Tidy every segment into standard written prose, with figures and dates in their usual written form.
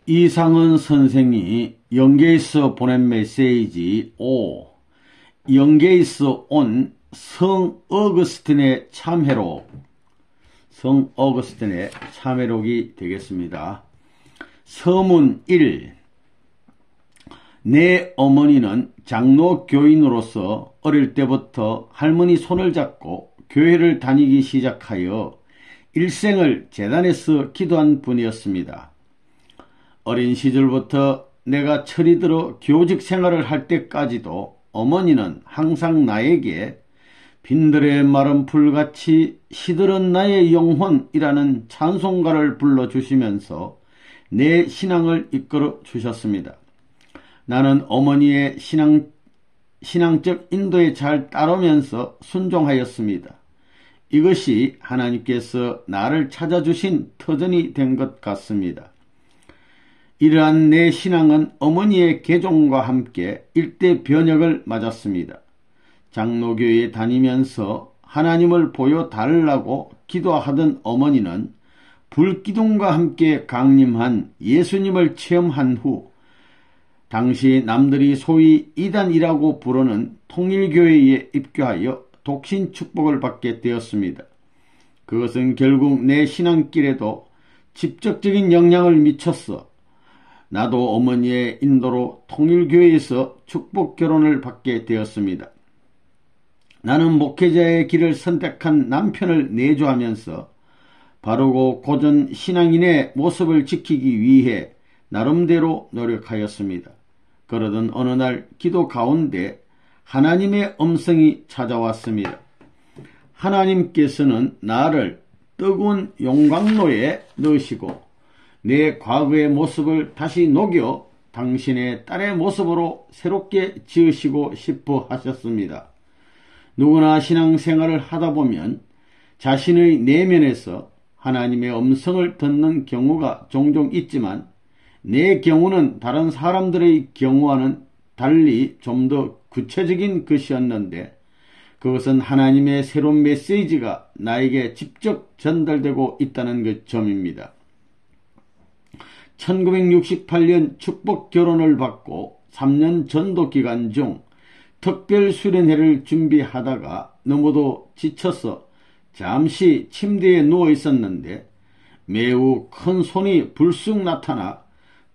이상은 선생이 영계에서 보낸 메시지 5. 영계에서 온 성 어거스틴의 참회록이 되겠습니다. 서문 1. 내 어머니는 장로교인으로서 어릴 때부터 할머니 손을 잡고 교회를 다니기 시작하여 일생을 제단에서 기도한 분이었습니다. 어린 시절부터 내가 철이 들어 교직 생활을 할 때까지도 어머니는 항상 나에게 빈들의 마른 풀같이 시들은 나의 영혼이라는 찬송가를 불러주시면서 내 신앙을 이끌어 주셨습니다. 나는 어머니의 신앙적 인도에 잘 따르면서 순종하였습니다. 이것이 하나님께서 나를 찾아주신 터전이 된 것 같습니다. 이러한 내 신앙은 어머니의 개종과 함께 일대 변혁을 맞았습니다. 장로교회에 다니면서 하나님을 보여달라고 기도하던 어머니는 불기둥과 함께 강림한 예수님을 체험한 후 당시 남들이 소위 이단이라고 부르는 통일교회에 입교하여 독신 축복을 받게 되었습니다. 그것은 결국 내 신앙길에도 직접적인 영향을 미쳤어 나도 어머니의 인도로 통일교회에서 축복 결혼을 받게 되었습니다. 나는 목회자의 길을 선택한 남편을 내조하면서 바르고 고전 신앙인의 모습을 지키기 위해 나름대로 노력하였습니다. 그러던 어느 날 기도 가운데 하나님의 음성이 찾아왔습니다. 하나님께서는 나를 뜨거운 용광로에 넣으시고 내 과거의 모습을 다시 녹여 당신의 딸의 모습으로 새롭게 지으시고 싶어 하셨습니다. 누구나 신앙생활을 하다 보면 자신의 내면에서 하나님의 음성을 듣는 경우가 종종 있지만 내 경우는 다른 사람들의 경우와는 달리 좀 더 구체적인 것이었는데 그것은 하나님의 새로운 메시지가 나에게 직접 전달되고 있다는 그 점입니다. 1968년 축복 결혼을 받고 3년 전도 기간 중 특별 수련회를 준비하다가 너무도 지쳐서 잠시 침대에 누워 있었는데 매우 큰 손이 불쑥 나타나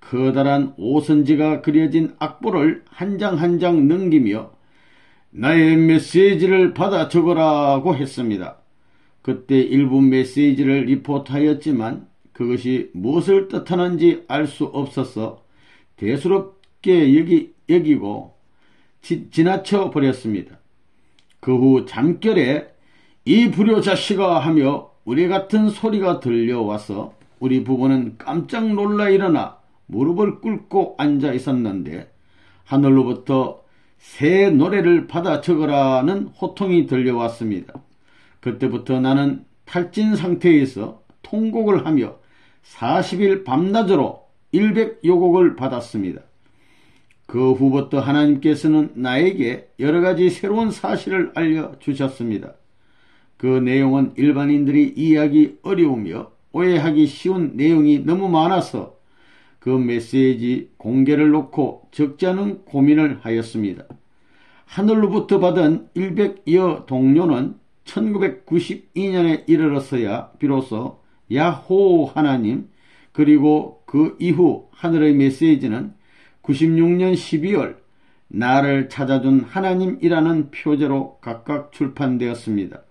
커다란 오선지가 그려진 악보를 한 장 한 장 넘기며 나의 메시지를 받아 적으라고 했습니다. 그때 일부 메시지를 리포트하였지만 그것이 무엇을 뜻하는지 알 수 없어서 대수롭게 여기고 지나쳐 버렸습니다. 그 후 잠결에 이 불효자식아 하며 우리 같은 소리가 들려와서 우리 부부는 깜짝 놀라 일어나 무릎을 꿇고 앉아 있었는데 하늘로부터 새 노래를 받아 적으라는 호통이 들려왔습니다. 그때부터 나는 탈진 상태에서 통곡을 하며 40일 밤낮으로 100여곡을 받았습니다. 그 후부터 하나님께서는 나에게 여러가지 새로운 사실을 알려주셨습니다. 그 내용은 일반인들이 이해하기 어려우며 오해하기 쉬운 내용이 너무 많아서 그 메시지 공개를 놓고 적지 않은 고민을 하였습니다. 하늘로부터 받은 100여 동료는 1992년에 이르러서야 비로소 야호 하나님 그리고 그 이후 하늘의 메시지는 96년 12월 나를 찾아준 하나님이라는 표제로 각각 출판되었습니다.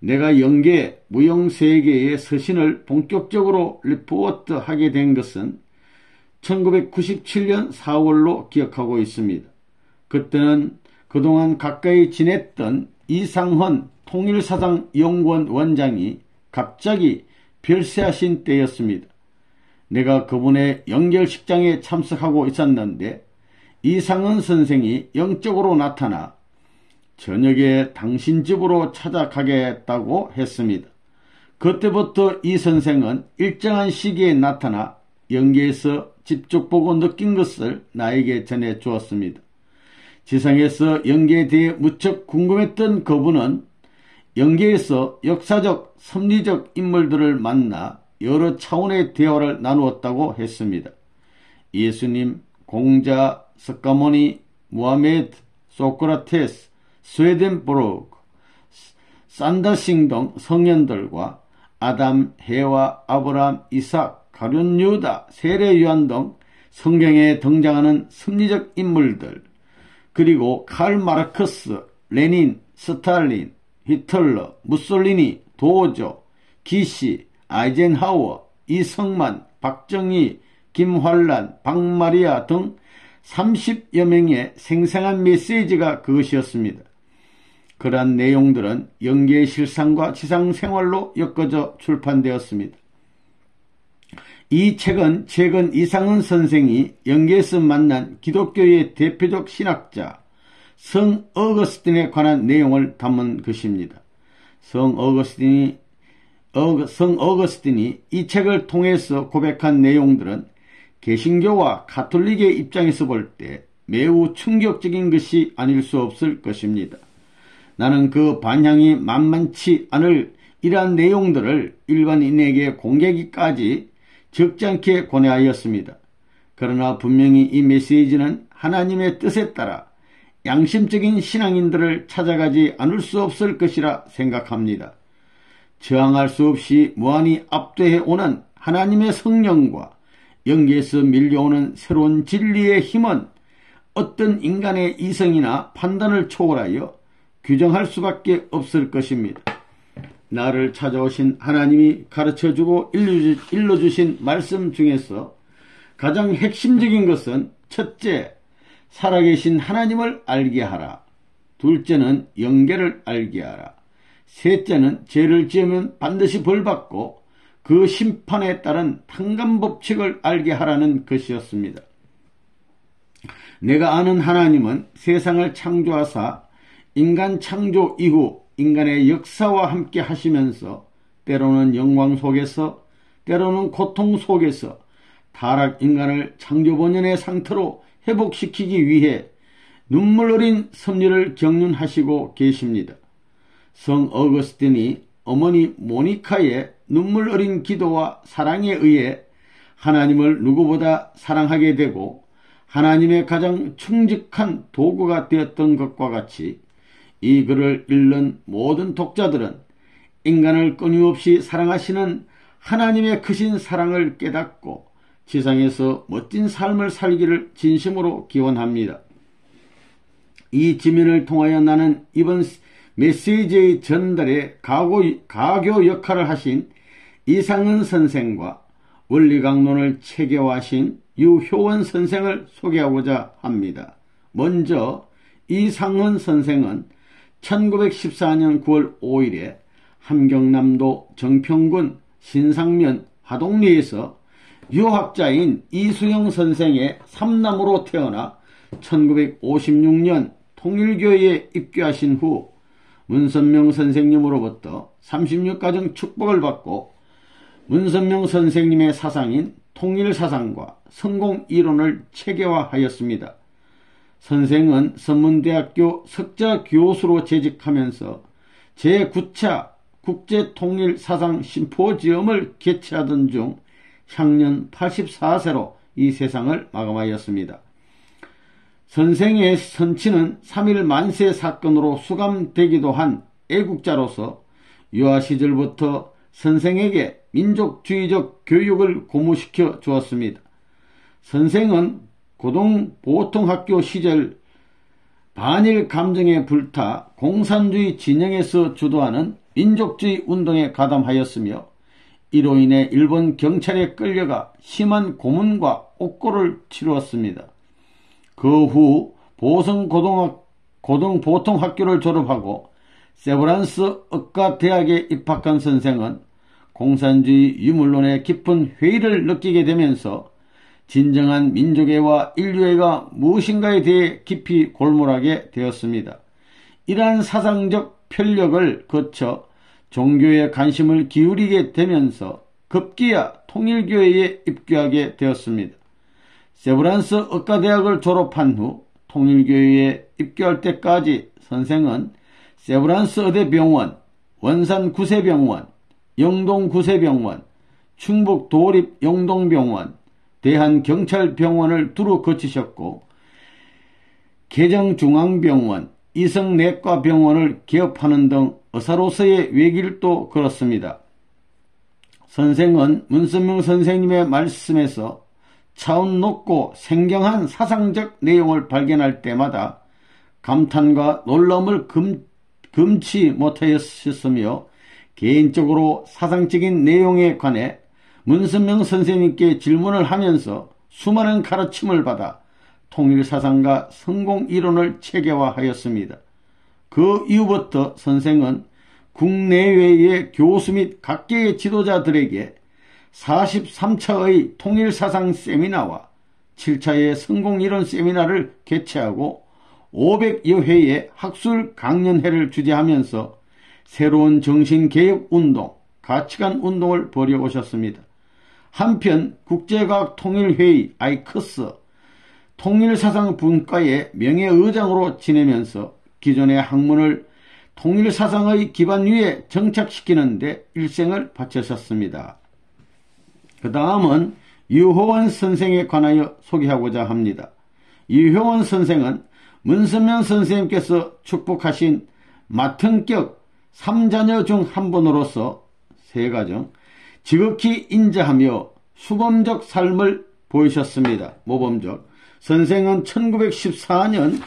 내가 영계 무용세계의 서신을 본격적으로 리포트하게 된 것은 1997년 4월로 기억하고 있습니다. 그때는 그동안 가까이 지냈던 이상헌 통일사상연구원 원장이 갑자기 별세하신 때였습니다. 내가 그분의 연결식장에 참석하고 있었는데 이상헌 선생이 영적으로 나타나 저녁에 당신 집으로 찾아가겠다고 했습니다. 그때부터 이 선생은 일정한 시기에 나타나 영계에서 직접 보고 느낀 것을 나에게 전해 주었습니다. 지상에서 영계에 대해 무척 궁금했던 그분은 영계에서 역사적, 섭리적 인물들을 만나 여러 차원의 대화를 나누었다고 했습니다. 예수님, 공자, 석가모니, 무하메드, 소크라테스, 스웨덴보르그, 산다싱 등 성현들과 아담, 해와, 아브람, 이삭, 가룟 유다, 세례 요한 등 성경에 등장하는 섭리적 인물들, 그리고 칼 마르크스, 레닌, 스탈린, 히틀러, 무솔리니, 도조, 기시, 아이젠하워, 이성만, 박정희, 김환란, 박마리아 등 30여 명의 생생한 메시지가 그것이었습니다. 그러한 내용들은 영계의 실상과 지상생활로 엮어져 출판되었습니다. 이 책은 최근 이상은 선생이 영계에서 만난 기독교의 대표적 신학자 성 어거스틴에 관한 내용을 담은 것입니다. 성 어거스틴이 이 책을 통해서 고백한 내용들은 개신교와 가톨릭의 입장에서 볼 때 매우 충격적인 것이 아닐 수 없을 것입니다. 나는 그 반향이 만만치 않을 이러한 내용들을 일반인에게 공개하기까지 적지 않게 고뇌하였습니다. 그러나 분명히 이 메시지는 하나님의 뜻에 따라 양심적인 신앙인들을 찾아가지 않을 수 없을 것이라 생각합니다. 저항할 수 없이 무한히 압도해 오는 하나님의 성령과 영계에서 밀려오는 새로운 진리의 힘은 어떤 인간의 이성이나 판단을 초월하여 규정할 수밖에 없을 것입니다. 나를 찾아오신 하나님이 가르쳐주고 일러주신 말씀 중에서 가장 핵심적인 것은 첫째, 살아계신 하나님을 알게 하라. 둘째는 영계를 알게 하라. 셋째는 죄를 지으면 반드시 벌받고 그 심판에 따른 탕감법칙을 알게 하라는 것이었습니다. 내가 아는 하나님은 세상을 창조하사 인간 창조 이후 인간의 역사와 함께 하시면서 때로는 영광 속에서 때로는 고통 속에서 타락 인간을 창조 본연의 상태로 회복시키기 위해 눈물 어린 섭리를 경륜하시고 계십니다. 성 어거스틴이 어머니 모니카의 눈물 어린 기도와 사랑에 의해 하나님을 누구보다 사랑하게 되고 하나님의 가장 충직한 도구가 되었던 것과 같이 이 글을 읽는 모든 독자들은 인간을 끊임없이 사랑하시는 하나님의 크신 사랑을 깨닫고 지상에서 멋진 삶을 살기를 진심으로 기원합니다. 이 지면을 통하여 나는 이번 메시지의 전달에 가교 역할을 하신 이상은 선생과 원리강론을 체계화하신 유효원 선생을 소개하고자 합니다. 먼저 이상은 선생은 1914년 9월 5일에 함경남도 정평군 신상면 화동리에서 유학자인 이수영 선생의 삼남으로 태어나 1956년 통일교회에 입교하신 후 문선명 선생님으로부터 36가정 축복을 받고 문선명 선생님의 사상인 통일사상과 성공이론을 체계화하였습니다. 선생은 선문대학교 석자 교수로 재직하면서 제9차 국제통일사상 심포지엄을 개최하던 중 향년 84세로 이 세상을 마감하였습니다. 선생의 선치는 3.1 만세 사건으로 수감되기도 한 애국자로서 유아 시절부터 선생에게 민족주의적 교육을 고무시켜 주었습니다. 선생은 고등 보통학교 시절 반일 감정에 불타 공산주의 진영에서 주도하는 민족주의 운동에 가담하였으며 이로 인해 일본 경찰에 끌려가 심한 고문과 옥고를 치루었습니다. 그 후 보성 고등 보통학교를 졸업하고 세브란스 의과대학에 입학한 선생은 공산주의 유물론에 깊은 회의를 느끼게 되면서 진정한 민족애와 인류애가 무엇인가에 대해 깊이 골몰하게 되었습니다. 이러한 사상적 편력을 거쳐 종교에 관심을 기울이게 되면서 급기야 통일교회에 입교하게 되었습니다. 세브란스 의과대학을 졸업한 후 통일교회에 입교할 때까지 선생은 세브란스 의대병원, 원산 구세병원, 영동 구세병원, 충북 도립 영동병원, 대한경찰병원을 두루 거치셨고 개정중앙병원, 이성내과병원을 개업하는 등 의사로서의 외길도 걸었습니다. 선생은 문선명 선생님의 말씀에서 차원 높고 생경한 사상적 내용을 발견할 때마다 감탄과 놀라움을 금치 못하였으며 개인적으로 사상적인 내용에 관해 문선명 선생님께 질문을 하면서 수많은 가르침을 받아 통일사상과 성공이론을 체계화하였습니다. 그 이후부터 선생은 국내외의 교수 및 각계의 지도자들에게 43차의 통일사상 세미나와 7차의 성공이론 세미나를 개최하고 500여 회의 학술 강연회를 주재하면서 새로운 정신개혁운동, 가치관운동을 벌여오셨습니다. 한편 국제과학통일회의 아이커스 통일사상 분과의 명예의장으로 지내면서 기존의 학문을 통일사상의 기반 위에 정착시키는 데 일생을 바치셨습니다. 그 다음은 유효원 선생에 관하여 소개하고자 합니다. 유효원 선생은 문선명 선생님께서 축복하신 맏형격 3자녀 중 한 분으로서 세가정 지극히 인자하며 수범적 삶을 보이셨습니다. 모범적. 선생은 1914년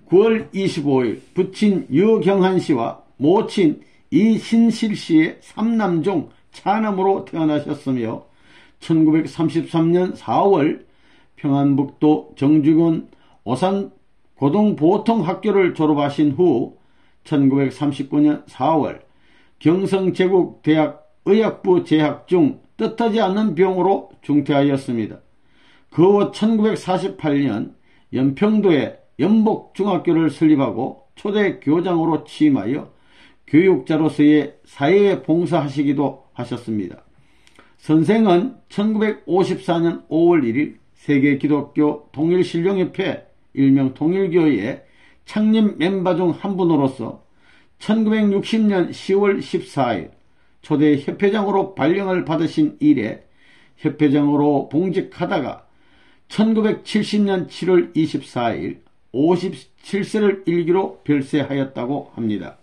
9월 25일 부친 유경한 씨와 모친 이신실 씨의 3남종 차남으로 태어나셨으며 1933년 4월 평안북도 정주군 오산 고등보통학교를 졸업하신 후 1939년 4월 경성제국대학 의학부 재학 중 뜻하지 않는 병으로 중퇴하였습니다. 그 후 1948년 연평도에 연복중학교를 설립하고 초대 교장으로 취임하여 교육자로서의 사회에 봉사하시기도 하셨습니다. 선생은 1954년 5월 1일 세계기독교 통일신령협회 일명 통일교의 창립 멤버 중 한 분으로서 1960년 10월 14일 초대 협회장으로 발령을 받으신 이래 협회장으로 봉직하다가 1970년 7월 24일 57세를 일기로 별세하였다고 합니다.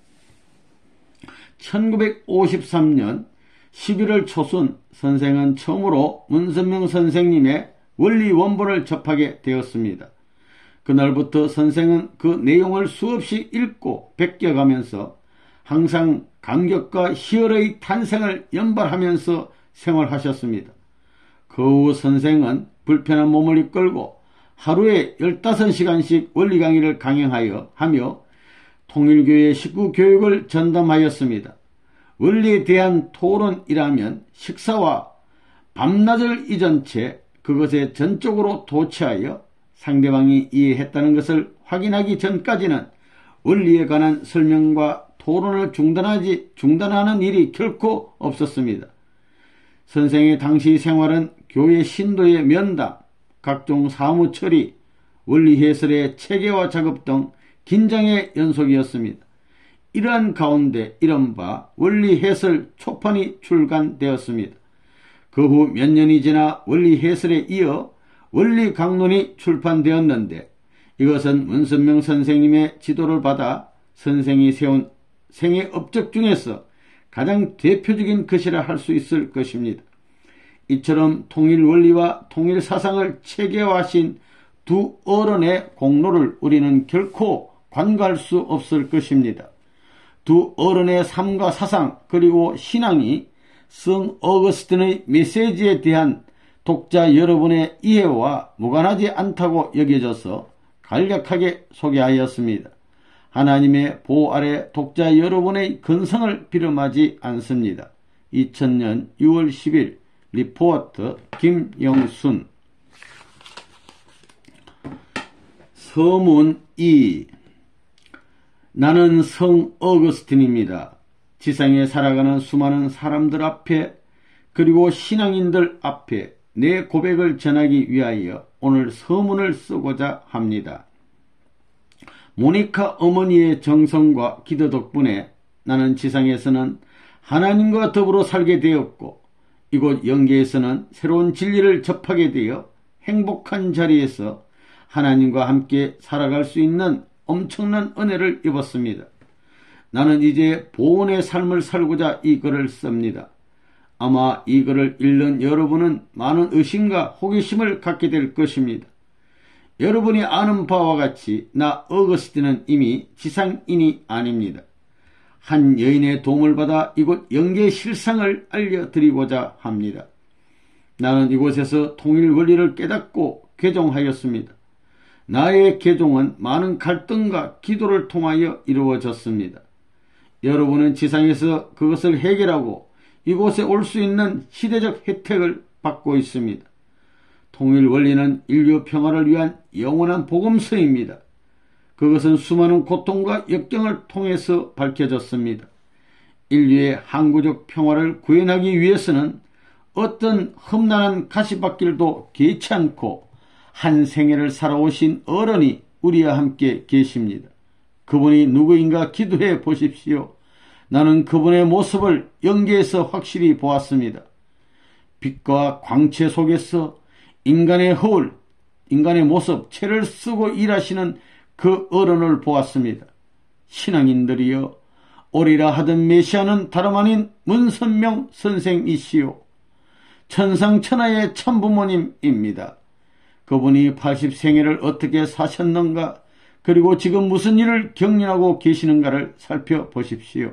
1953년 11월 초순 선생은 처음으로 문선명 선생님의 원리 원본을 접하게 되었습니다. 그날부터 선생은 그 내용을 수없이 읽고 베껴가면서 항상 감격과 희열의 탄생을 연발하면서 생활하셨습니다. 그 후 선생은 불편한 몸을 이끌고 하루에 15시간씩 원리 강의를 강행하며 통일교의 식구 교육을 전담하였습니다. 원리에 대한 토론이라면 식사와 밤낮을 잊은 채 그것에 전적으로 도취하여 상대방이 이해했다는 것을 확인하기 전까지는 원리에 관한 설명과 토론을 중단하는 일이 결코 없었습니다. 선생의 당시 생활은 교회 신도의 면담, 각종 사무 처리, 원리 해설의 체계화 작업 등 긴장의 연속이었습니다. 이러한 가운데 이른바 원리 해설 초판이 출간되었습니다. 그 후 몇 년이 지나 원리 해설에 이어 원리 강론이 출판되었는데 이것은 문선명 선생님의 지도를 받아 선생이 세운 생애 업적 중에서 가장 대표적인 것이라 할 수 있을 것입니다. 이처럼 통일 원리와 통일 사상을 체계화하신 두 어른의 공로를 우리는 결코 관과할 수 없을 것입니다. 두 어른의 삶과 사상 그리고 신앙이 성 어거스틴의 메시지에 대한 독자 여러분의 이해와 무관하지 않다고 여겨져서 간략하게 소개하였습니다. 하나님의 보호 아래 독자 여러분의 건성을 비름하지 않습니다. 2000년 6월 10일 리포트 김영순. 서문 2. 나는 성 어거스틴입니다. 지상에 살아가는 수많은 사람들 앞에 그리고 신앙인들 앞에 내 고백을 전하기 위하여 오늘 서문을 쓰고자 합니다. 모니카 어머니의 정성과 기도 덕분에 나는 지상에서는 하나님과 더불어 살게 되었고 이곳 영계에서는 새로운 진리를 접하게 되어 행복한 자리에서 하나님과 함께 살아갈 수 있는 엄청난 은혜를 입었습니다. 나는 이제 보온의 삶을 살고자 이 글을 씁니다. 아마 이 글을 읽는 여러분은 많은 의심과 호기심을 갖게 될 것입니다. 여러분이 아는 바와 같이 나 어거스틴은 이미 지상인이 아닙니다. 한 여인의 도움을 받아 이곳 영계의 실상을 알려드리고자 합니다. 나는 이곳에서 통일 원리를 깨닫고 개종하였습니다. 나의 개종은 많은 갈등과 기도를 통하여 이루어졌습니다. 여러분은 지상에서 그것을 해결하고 이곳에 올 수 있는 시대적 혜택을 받고 있습니다. 통일 원리는 인류 평화를 위한 영원한 복음서입니다. 그것은 수많은 고통과 역경을 통해서 밝혀졌습니다. 인류의 항구적 평화를 구현하기 위해서는 어떤 험난한 가시밭길도 개의치 않고 한 생애를 살아오신 어른이 우리와 함께 계십니다. 그분이 누구인가 기도해 보십시오. 나는 그분의 모습을 영계에서 확실히 보았습니다. 빛과 광채 속에서 인간의 허울, 인간의 모습, 채를 쓰고 일하시는 그 어른을 보았습니다. 신앙인들이여, 오리라 하던 메시아는 다름 아닌 문선명 선생이시오. 천상천하의 참부모님입니다. 그분이 80생애를 어떻게 사셨는가, 그리고 지금 무슨 일을 경륜하고 계시는가를 살펴보십시오.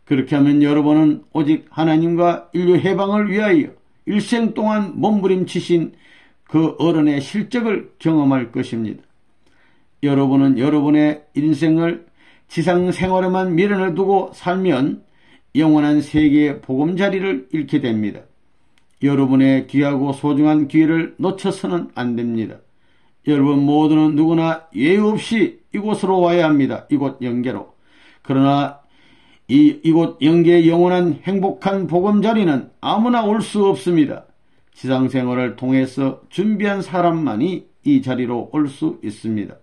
그렇게 하면 여러분은 오직 하나님과 인류 해방을 위하여 일생 동안 몸부림치신 그 어른의 실적을 경험할 것입니다. 여러분은 여러분의 인생을 지상 생활에만 미련을 두고 살면 영원한 세계의 보금자리를 잃게 됩니다. 여러분의 귀하고 소중한 기회를 놓쳐서는 안 됩니다. 여러분 모두는 누구나 예외 없이 이곳으로 와야 합니다. 이곳 영계로. 그러나 이곳 영계의 영원한 행복한 보금자리는 아무나 올 수 없습니다. 지상생활을 통해서 준비한 사람만이 이 자리로 올 수 있습니다.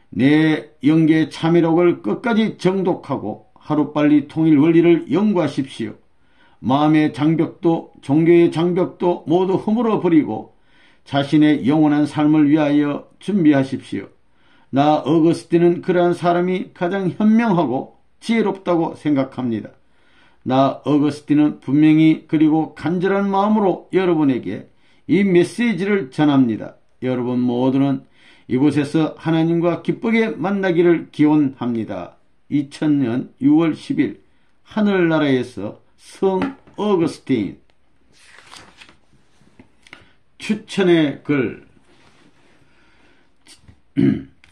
내 영계 참회록을 끝까지 정독하고 하루빨리 통일 원리를 연구하십시오. 마음의 장벽도 종교의 장벽도 모두 허물어 버리고 자신의 영원한 삶을 위하여 준비하십시오. 나 어거스틴은 그러한 사람이 가장 현명하고 지혜롭다고 생각합니다. 나 어거스틴은 분명히 그리고 간절한 마음으로 여러분에게 이 메시지를 전합니다. 여러분 모두는 이곳에서 하나님과 기쁘게 만나기를 기원합니다. 2000년 6월 10일 하늘나라에서 성 어거스틴. 추천의 글.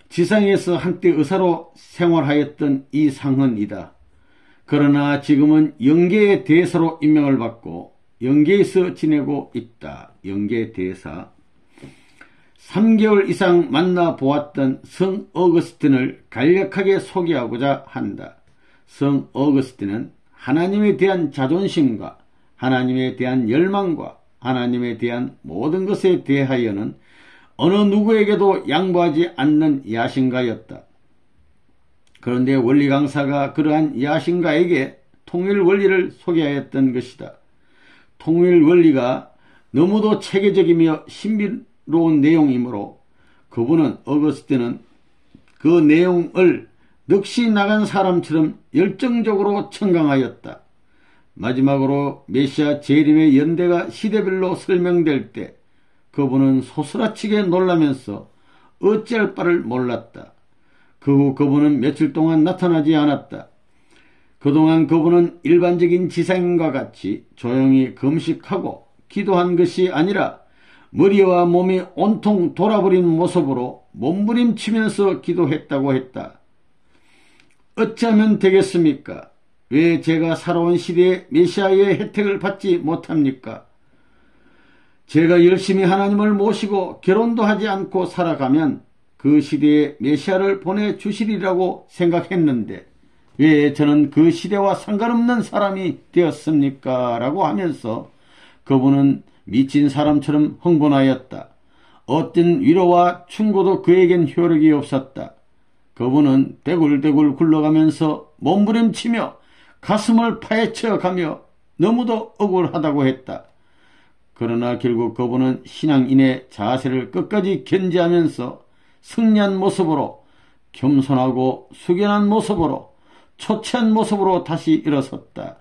지상에서 한때 의사로 생활하였던 이상헌이다. 그러나 지금은 영계의 대사로 임명을 받고 영계에서 지내고 있다. 영계 대사. 3개월 이상 만나보았던 성 어거스틴을 간략하게 소개하고자 한다. 성 어거스틴은 하나님에 대한 자존심과 하나님에 대한 열망과 하나님에 대한 모든 것에 대하여는 어느 누구에게도 양보하지 않는 야신가였다. 그런데 원리 강사가 그러한 야신가에게 통일 원리를 소개하였던 것이다. 통일 원리가 너무도 체계적이며 신비로운 내용이므로 그분은 어거스틴은 그 내용을 넋이 나간 사람처럼 열정적으로 청강하였다. 마지막으로 메시아 재림의 연대가 시대별로 설명될 때 그분은 소스라치게 놀라면서 어찌할 바를 몰랐다. 그 후 그분은 며칠 동안 나타나지 않았다. 그동안 그분은 일반적인 지상인과 같이 조용히 금식하고 기도한 것이 아니라 머리와 몸이 온통 돌아버린 모습으로 몸부림치면서 기도했다고 했다. 어찌하면 되겠습니까? 왜 제가 살아온 시대에 메시아의 혜택을 받지 못합니까? 제가 열심히 하나님을 모시고 결혼도 하지 않고 살아가면 그 시대에 메시아를 보내주시리라고 생각했는데 왜 저는 그 시대와 상관없는 사람이 되었습니까? 라고 하면서 그분은 미친 사람처럼 흥분하였다. 어떤 위로와 충고도 그에겐 효력이 없었다. 그분은 대굴대굴 굴러가면서 몸부림치며 가슴을 파헤쳐가며 너무도 억울하다고 했다. 그러나 결국 그분은 신앙인의 자세를 끝까지 견지하면서 승리한 모습으로, 겸손하고 숙연한 모습으로, 초췌한 모습으로 다시 일어섰다.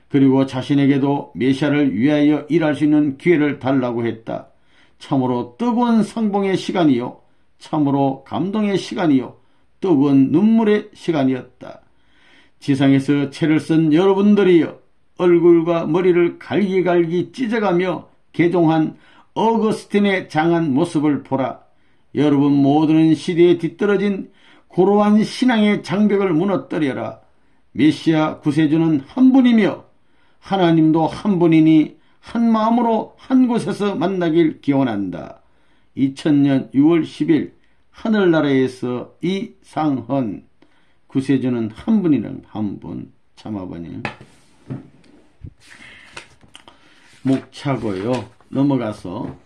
그리고 자신에게도 메시아를 위하여 일할 수 있는 기회를 달라고 했다. 참으로 뜨거운 상봉의 시간이요, 참으로 감동의 시간이요, 뜨거운 눈물의 시간이었다. 지상에서 채를 쓴 여러분들이여, 얼굴과 머리를 갈기갈기 찢어가며 개종한 어거스틴의 장한 모습을 보라. 여러분 모두는 시대에 뒤떨어진 고루한 신앙의 장벽을 무너뜨려라. 메시아 구세주는 한 분이며 하나님도 한 분이니 한 마음으로 한 곳에서 만나길 기원한다. 2000년 6월 10일 하늘나라에서 이상헌. 구세주는 한 분이라는 한 분. 참아보니 목차고요. 넘어가서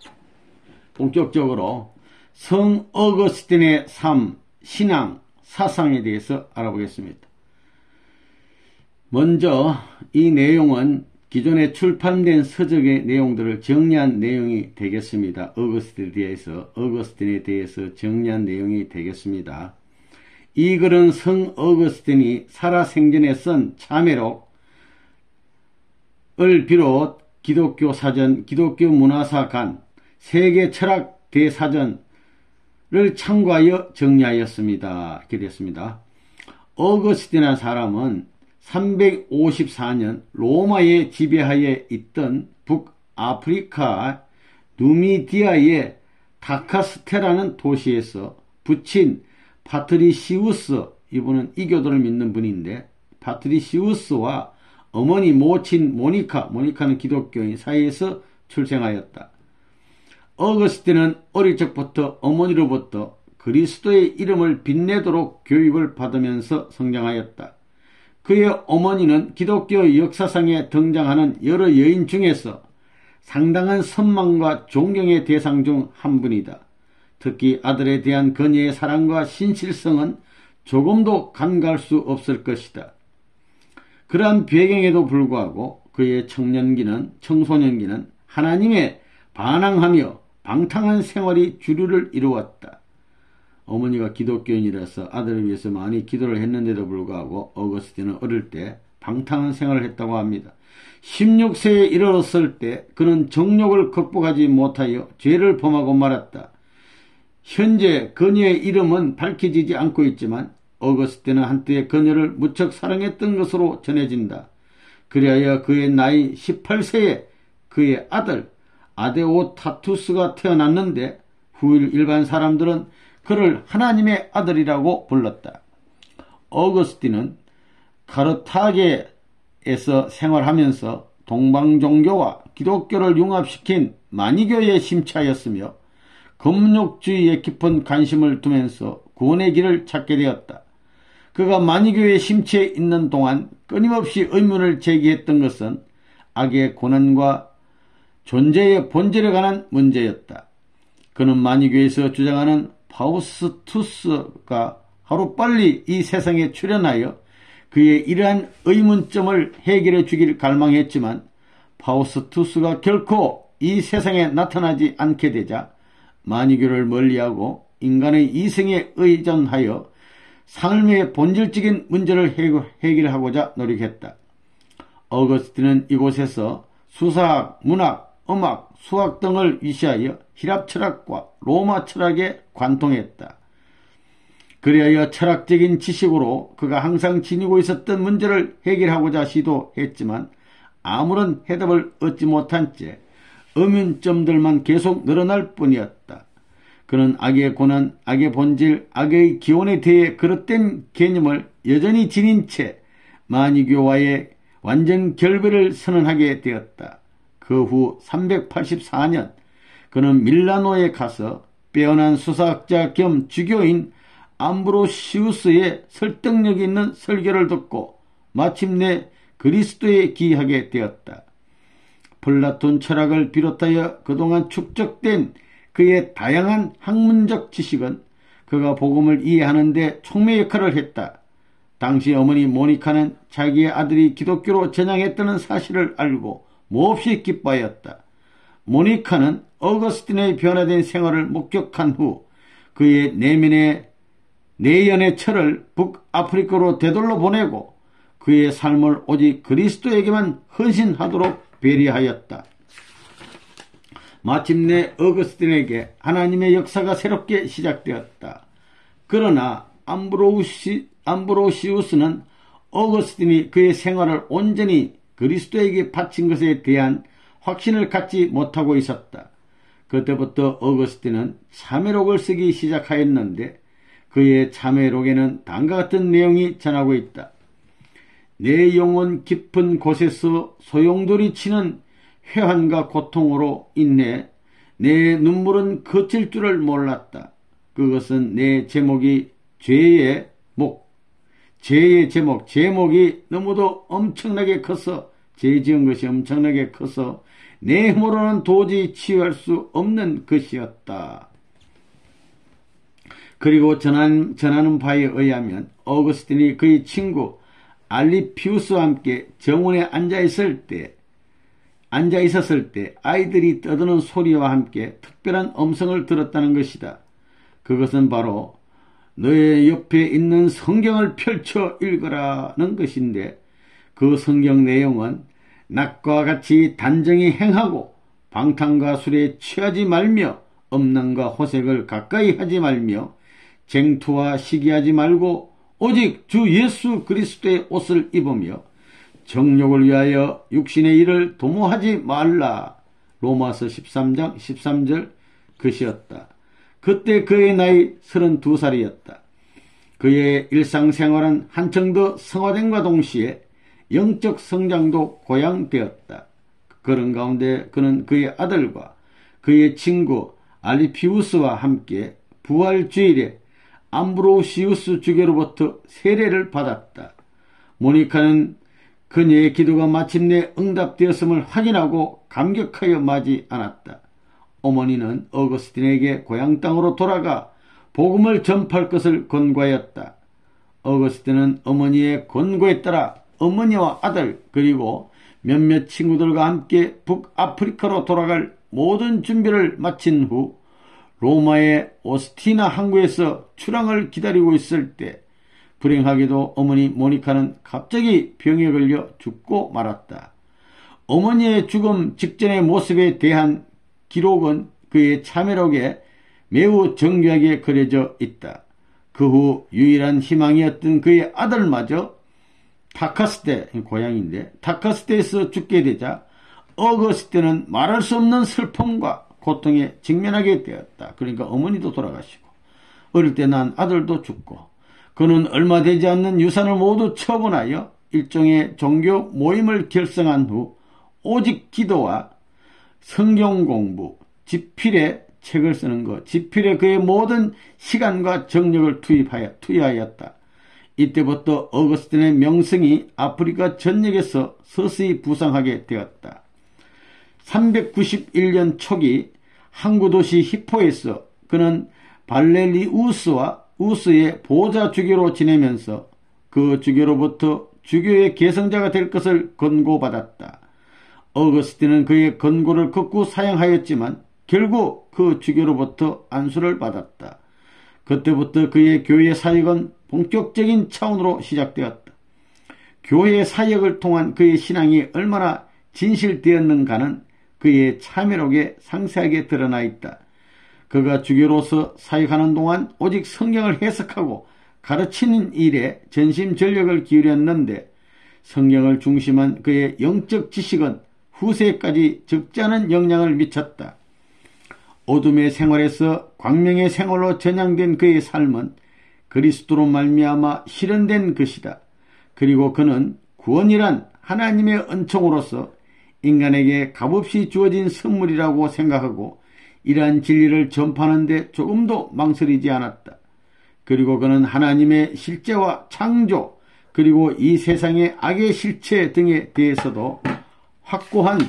본격적으로 성 어거스틴의 삶, 신앙, 사상에 대해서 알아보겠습니다. 먼저 이 내용은 기존에 출판된 서적의 내용들을 정리한 내용이 되겠습니다. 어거스틴에 대해서 정리한 내용이 되겠습니다. 이 글은 성 어거스틴이 살아생전에 쓴 자매록을 비롯 기독교 사전, 기독교 문화사간, 세계 철학 대사전을 참고하여 정리하였습니다. 이렇게 됐습니다. 어거스틴이라는 사람은 354년 로마의 지배하에 있던 북아프리카 누미디아의 다카스테라는 도시에서 부친 파트리시우스, 이분은 이교도를 믿는 분인데 파트리시우스와 어머니 모친 모니카는 기독교인 사이에서 출생하였다. 어거스틴은 어릴 적부터 어머니로부터 그리스도의 이름을 빛내도록 교육을 받으면서 성장하였다. 그의 어머니는 기독교 역사상에 등장하는 여러 여인 중에서 상당한 선망과 존경의 대상 중 한 분이다. 특히 아들에 대한 그녀의 사랑과 신실성은 조금도 간과할 수 없을 것이다. 그러한 배경에도 불구하고 그의 청소년기는 하나님에 반항하며 방탕한 생활이 주류를 이루었다. 어머니가 기독교인이라서 아들을 위해서 많이 기도를 했는데도 불구하고 어거스틴은 어릴 때 방탕한 생활을 했다고 합니다. 16세에 이르렀을 때 그는 정욕을 극복하지 못하여 죄를 범하고 말았다. 현재 그녀의 이름은 밝혀지지 않고 있지만 어거스틴은 한때 그녀를 무척 사랑했던 것으로 전해진다. 그리하여 그의 나이 18세에 그의 아들 아데오타투스가 태어났는데 후일 일반 사람들은 그를 하나님의 아들이라고 불렀다. 어거스틴은 카르타게에서 생활하면서 동방종교와 기독교를 융합시킨 마니교에 심취하였으며 금욕주의에 깊은 관심을 두면서 구원의 길을 찾게 되었다. 그가 마니교에 심취해 있는 동안 끊임없이 의문을 제기했던 것은 악의 고난과 존재의 본질에 관한 문제였다. 그는 마니교에서 주장하는 파우스투스가 하루빨리 이 세상에 출현하여 그의 이러한 의문점을 해결해 주길 갈망했지만 파우스투스가 결코 이 세상에 나타나지 않게 되자 마니교를 멀리하고 인간의 이성에 의존하여 삶의 본질적인 문제를 해결하고자 노력했다. 어거스틴은 이곳에서 수사학, 문학, 음악, 수학 등을 위시하여 히랍 철학과 로마 철학에 관통했다. 그리하여 철학적인 지식으로 그가 항상 지니고 있었던 문제를 해결하고자 시도했지만 아무런 해답을 얻지 못한 채 의문점들만 계속 늘어날 뿐이었다. 그는 악의 고난, 악의 본질, 악의 기원에 대해 그릇된 개념을 여전히 지닌 채 마니교와의 완전 결별을 선언하게 되었다. 그 후 384년 그는 밀라노에 가서 빼어난 수사학자 겸 주교인 암브로시우스의 설득력 있는 설교를 듣고 마침내 그리스도에 기하게 되었다. 플라톤 철학을 비롯하여 그동안 축적된 그의 다양한 학문적 지식은 그가 복음을 이해하는 데 촉매 역할을 했다. 당시 어머니 모니카는 자기의 아들이 기독교로 전향했다는 사실을 알고 몹시 기뻐하였다. 모니카는 어거스틴의 변화된 생활을 목격한 후 그의 내연의 철을 북아프리카로 되돌려 보내고 그의 삶을 오직 그리스도에게만 헌신하도록 배려하였다. 마침내 어거스틴에게 하나님의 역사가 새롭게 시작되었다. 그러나 암브로시우스는 어거스틴이 그의 생활을 온전히 그리스도에게 바친 것에 대한 확신을 갖지 못하고 있었다. 그때부터 어거스틴은 참회록을 쓰기 시작하였는데 그의 참회록에는 다음과 같은 내용이 전하고 있다. 내 영혼 깊은 곳에서 소용돌이 치는 회한과 고통으로 인해 내 눈물은 그칠 줄을 몰랐다. 그것은 내 제목이 제목이 너무도 엄청나게 커서 죄 지은 것이 엄청나게 커서 내 힘으로는 도저히 치유할 수 없는 것이었다. 그리고 전하는 바에 의하면 어거스틴이 그의 친구 알리피우스와 함께 정원에 앉아있었을 때 아이들이 떠드는 소리와 함께 특별한 음성을 들었다는 것이다. 그것은 바로 너의 옆에 있는 성경을 펼쳐 읽으라는 것인데 그 성경 내용은 낮과 같이 단정히 행하고 방탕과 술에 취하지 말며 음란과 호색을 가까이 하지 말며 쟁투와 시기하지 말고 오직 주 예수 그리스도의 옷을 입으며 정욕을 위하여 육신의 일을 도모하지 말라. 로마서 13장 13절 것이었다. 그때 그의 나이 32살이었다. 그의 일상생활은 한층 더 성화됨과 동시에 영적 성장도 고양되었다. 그런 가운데 그는 그의 아들과 그의 친구 알리피우스와 함께 부활주일에 암브로시우스 주교로부터 세례를 받았다. 모니카는 그녀의 기도가 마침내 응답되었음을 확인하고 감격하여 마지 않았다. 어머니는 어거스틴에게 고향 땅으로 돌아가 복음을 전파할 것을 권고하였다. 어거스틴은 어머니의 권고에 따라 어머니와 아들 그리고 몇몇 친구들과 함께 북아프리카로 돌아갈 모든 준비를 마친 후 로마의 오스티나 항구에서 출항을 기다리고 있을 때 불행하게도 어머니 모니카는 갑자기 병에 걸려 죽고 말았다. 어머니의 죽음 직전의 모습에 대한 기록은 그의 참회록에 매우 정교하게 그려져 있다. 그 후 유일한 희망이었던 그의 아들마저 타카스테에서 죽게 되자 어거스틴은 말할 수 없는 슬픔과 고통에 직면하게 되었다. 그러니까 어머니도 돌아가시고 어릴 때 난 아들도 죽고 그는 얼마 되지 않는 유산을 모두 처분하여 일종의 종교 모임을 결성한 후 오직 기도와 성경 공부, 집필에 책을 쓰는 것, 집필에 그의 모든 시간과 정력을 투여하였다. 이때부터 어거스틴의 명성이 아프리카 전역에서 서서히 부상하게 되었다. 391년 초기 항구도시 히포에서 그는 발렐리우스의 보좌 주교로 지내면서 그 주교로부터 주교의 계승자가 될 것을 권고받았다. 어거스틴은 그의 권고를 극구 사양하였지만 결국 그 주교로부터 안수를 받았다. 그때부터 그의 교회 사역은 본격적인 차원으로 시작되었다. 교회 사역을 통한 그의 신앙이 얼마나 진실되었는가는 그의 참회록에 상세하게 드러나 있다. 그가 주교로서 사역하는 동안 오직 성경을 해석하고 가르치는 일에 전심전력을 기울였는데 성경을 중심한 그의 영적 지식은 후세까지 적지 않은 영향을 미쳤다. 어둠의 생활에서 광명의 생활로 전향된 그의 삶은 그리스도로 말미암아 실현된 것이다. 그리고 그는 구원이란 하나님의 은총으로서 인간에게 값없이 주어진 선물이라고 생각하고 이러한 진리를 전파하는 데 조금도 망설이지 않았다. 그리고 그는 하나님의 실제와 창조 그리고 이 세상의 악의 실체 등에 대해서도 확고한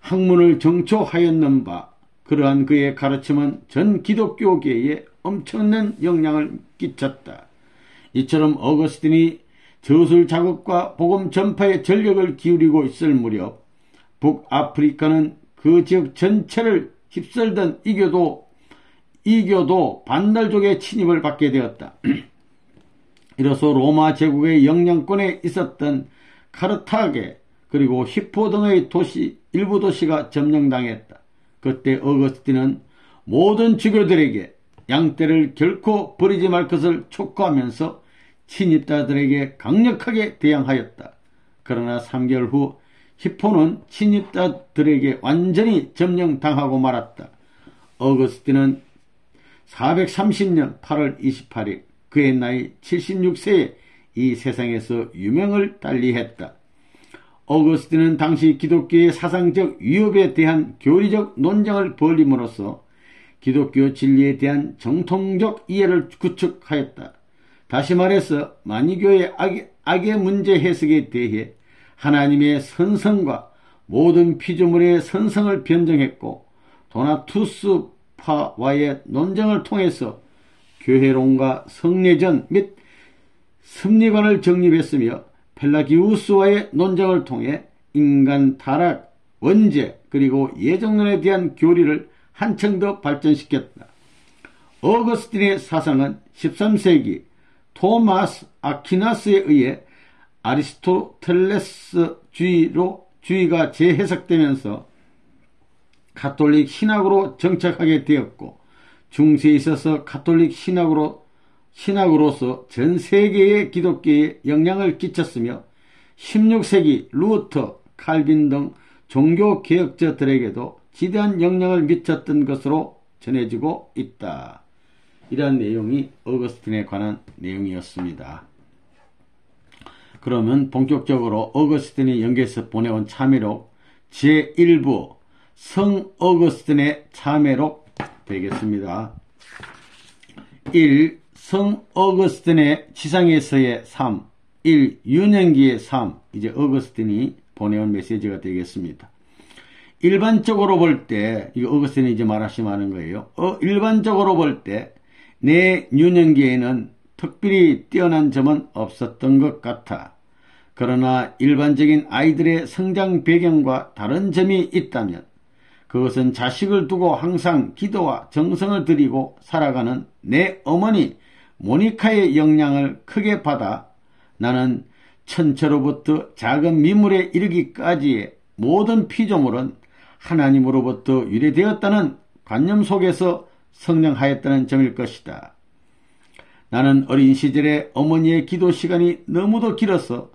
학문을 정초하였는 바 그러한 그의 가르침은 전 기독교계에 엄청난 영향을 끼쳤다. 이처럼 어거스틴이 저술 작업과 복음 전파에 전력을 기울이고 있을 무렵 북아프리카는 그 지역 전체를 휩쓸던 이교도 반달족의 침입을 받게 되었다. 이로써 로마 제국의 영향권에 있었던 카르타게 그리고 히포 등의 일부 도시가 점령당했다. 그때 어거스틴은 모든 주교들에게 양떼를 결코 버리지 말 것을 촉구하면서 침입자들에게 강력하게 대항하였다. 그러나 3개월 후 히포는 침입자들에게 완전히 점령당하고 말았다. 어거스틴은 430년 8월 28일 그의 나이 76세에 이 세상에서 유명을 달리했다. 어거스틴은 당시 기독교의 사상적 위협에 대한 교리적 논쟁을 벌림으로써 기독교 진리에 대한 정통적 이해를 구축하였다. 다시 말해서 만이교의 악의 문제 해석에 대해 하나님의 선성과 모든 피조물의 선성을 변정했고 도나투스파와의 논쟁을 통해서 교회론과 성례전 및 섭리관을 정립했으며 펠라기우스와의 논쟁을 통해 인간 타락, 원죄 그리고 예정론에 대한 교리를 한층 더 발전시켰다. 어거스틴의 사상은 13세기 토마스 아퀴나스에 의해 아리스토텔레스주의가 재해석되면서 가톨릭 신학으로 정착하게 되었고 중세에 있어서 가톨릭 신학으로서 전 세계의 기독교에 영향을 끼쳤으며 16세기 루터, 칼빈 등 종교개혁자들에게도 지대한 영향을 미쳤던 것으로 전해지고 있다. 이러한 내용이 어거스틴에 관한 내용이었습니다. 그러면 본격적으로 어거스틴이 연계해서 보내온 참회록 제1부 성 어거스틴의 참회록 되겠습니다. 1. 성 어거스틴의 지상에서의 삶 1. 유년기의 삶 이제 어거스틴이 보내온 메시지가 되겠습니다. 일반적으로 볼 때 이거 어거스틴이 이제 말하시는 거예요. 일반적으로 볼 때 내 유년기에는 특별히 뛰어난 점은 없었던 것 같아. 그러나 일반적인 아이들의 성장 배경과 다른 점이 있다면 그것은 자식을 두고 항상 기도와 정성을 들이고 살아가는 내 어머니 모니카의 영향을 크게 받아 나는 천체로부터 작은 미물에 이르기까지의 모든 피조물은 하나님으로부터 유래되었다는 관념 속에서 성장하였다는 점일 것이다. 나는 어린 시절에 어머니의 기도 시간이 너무도 길어서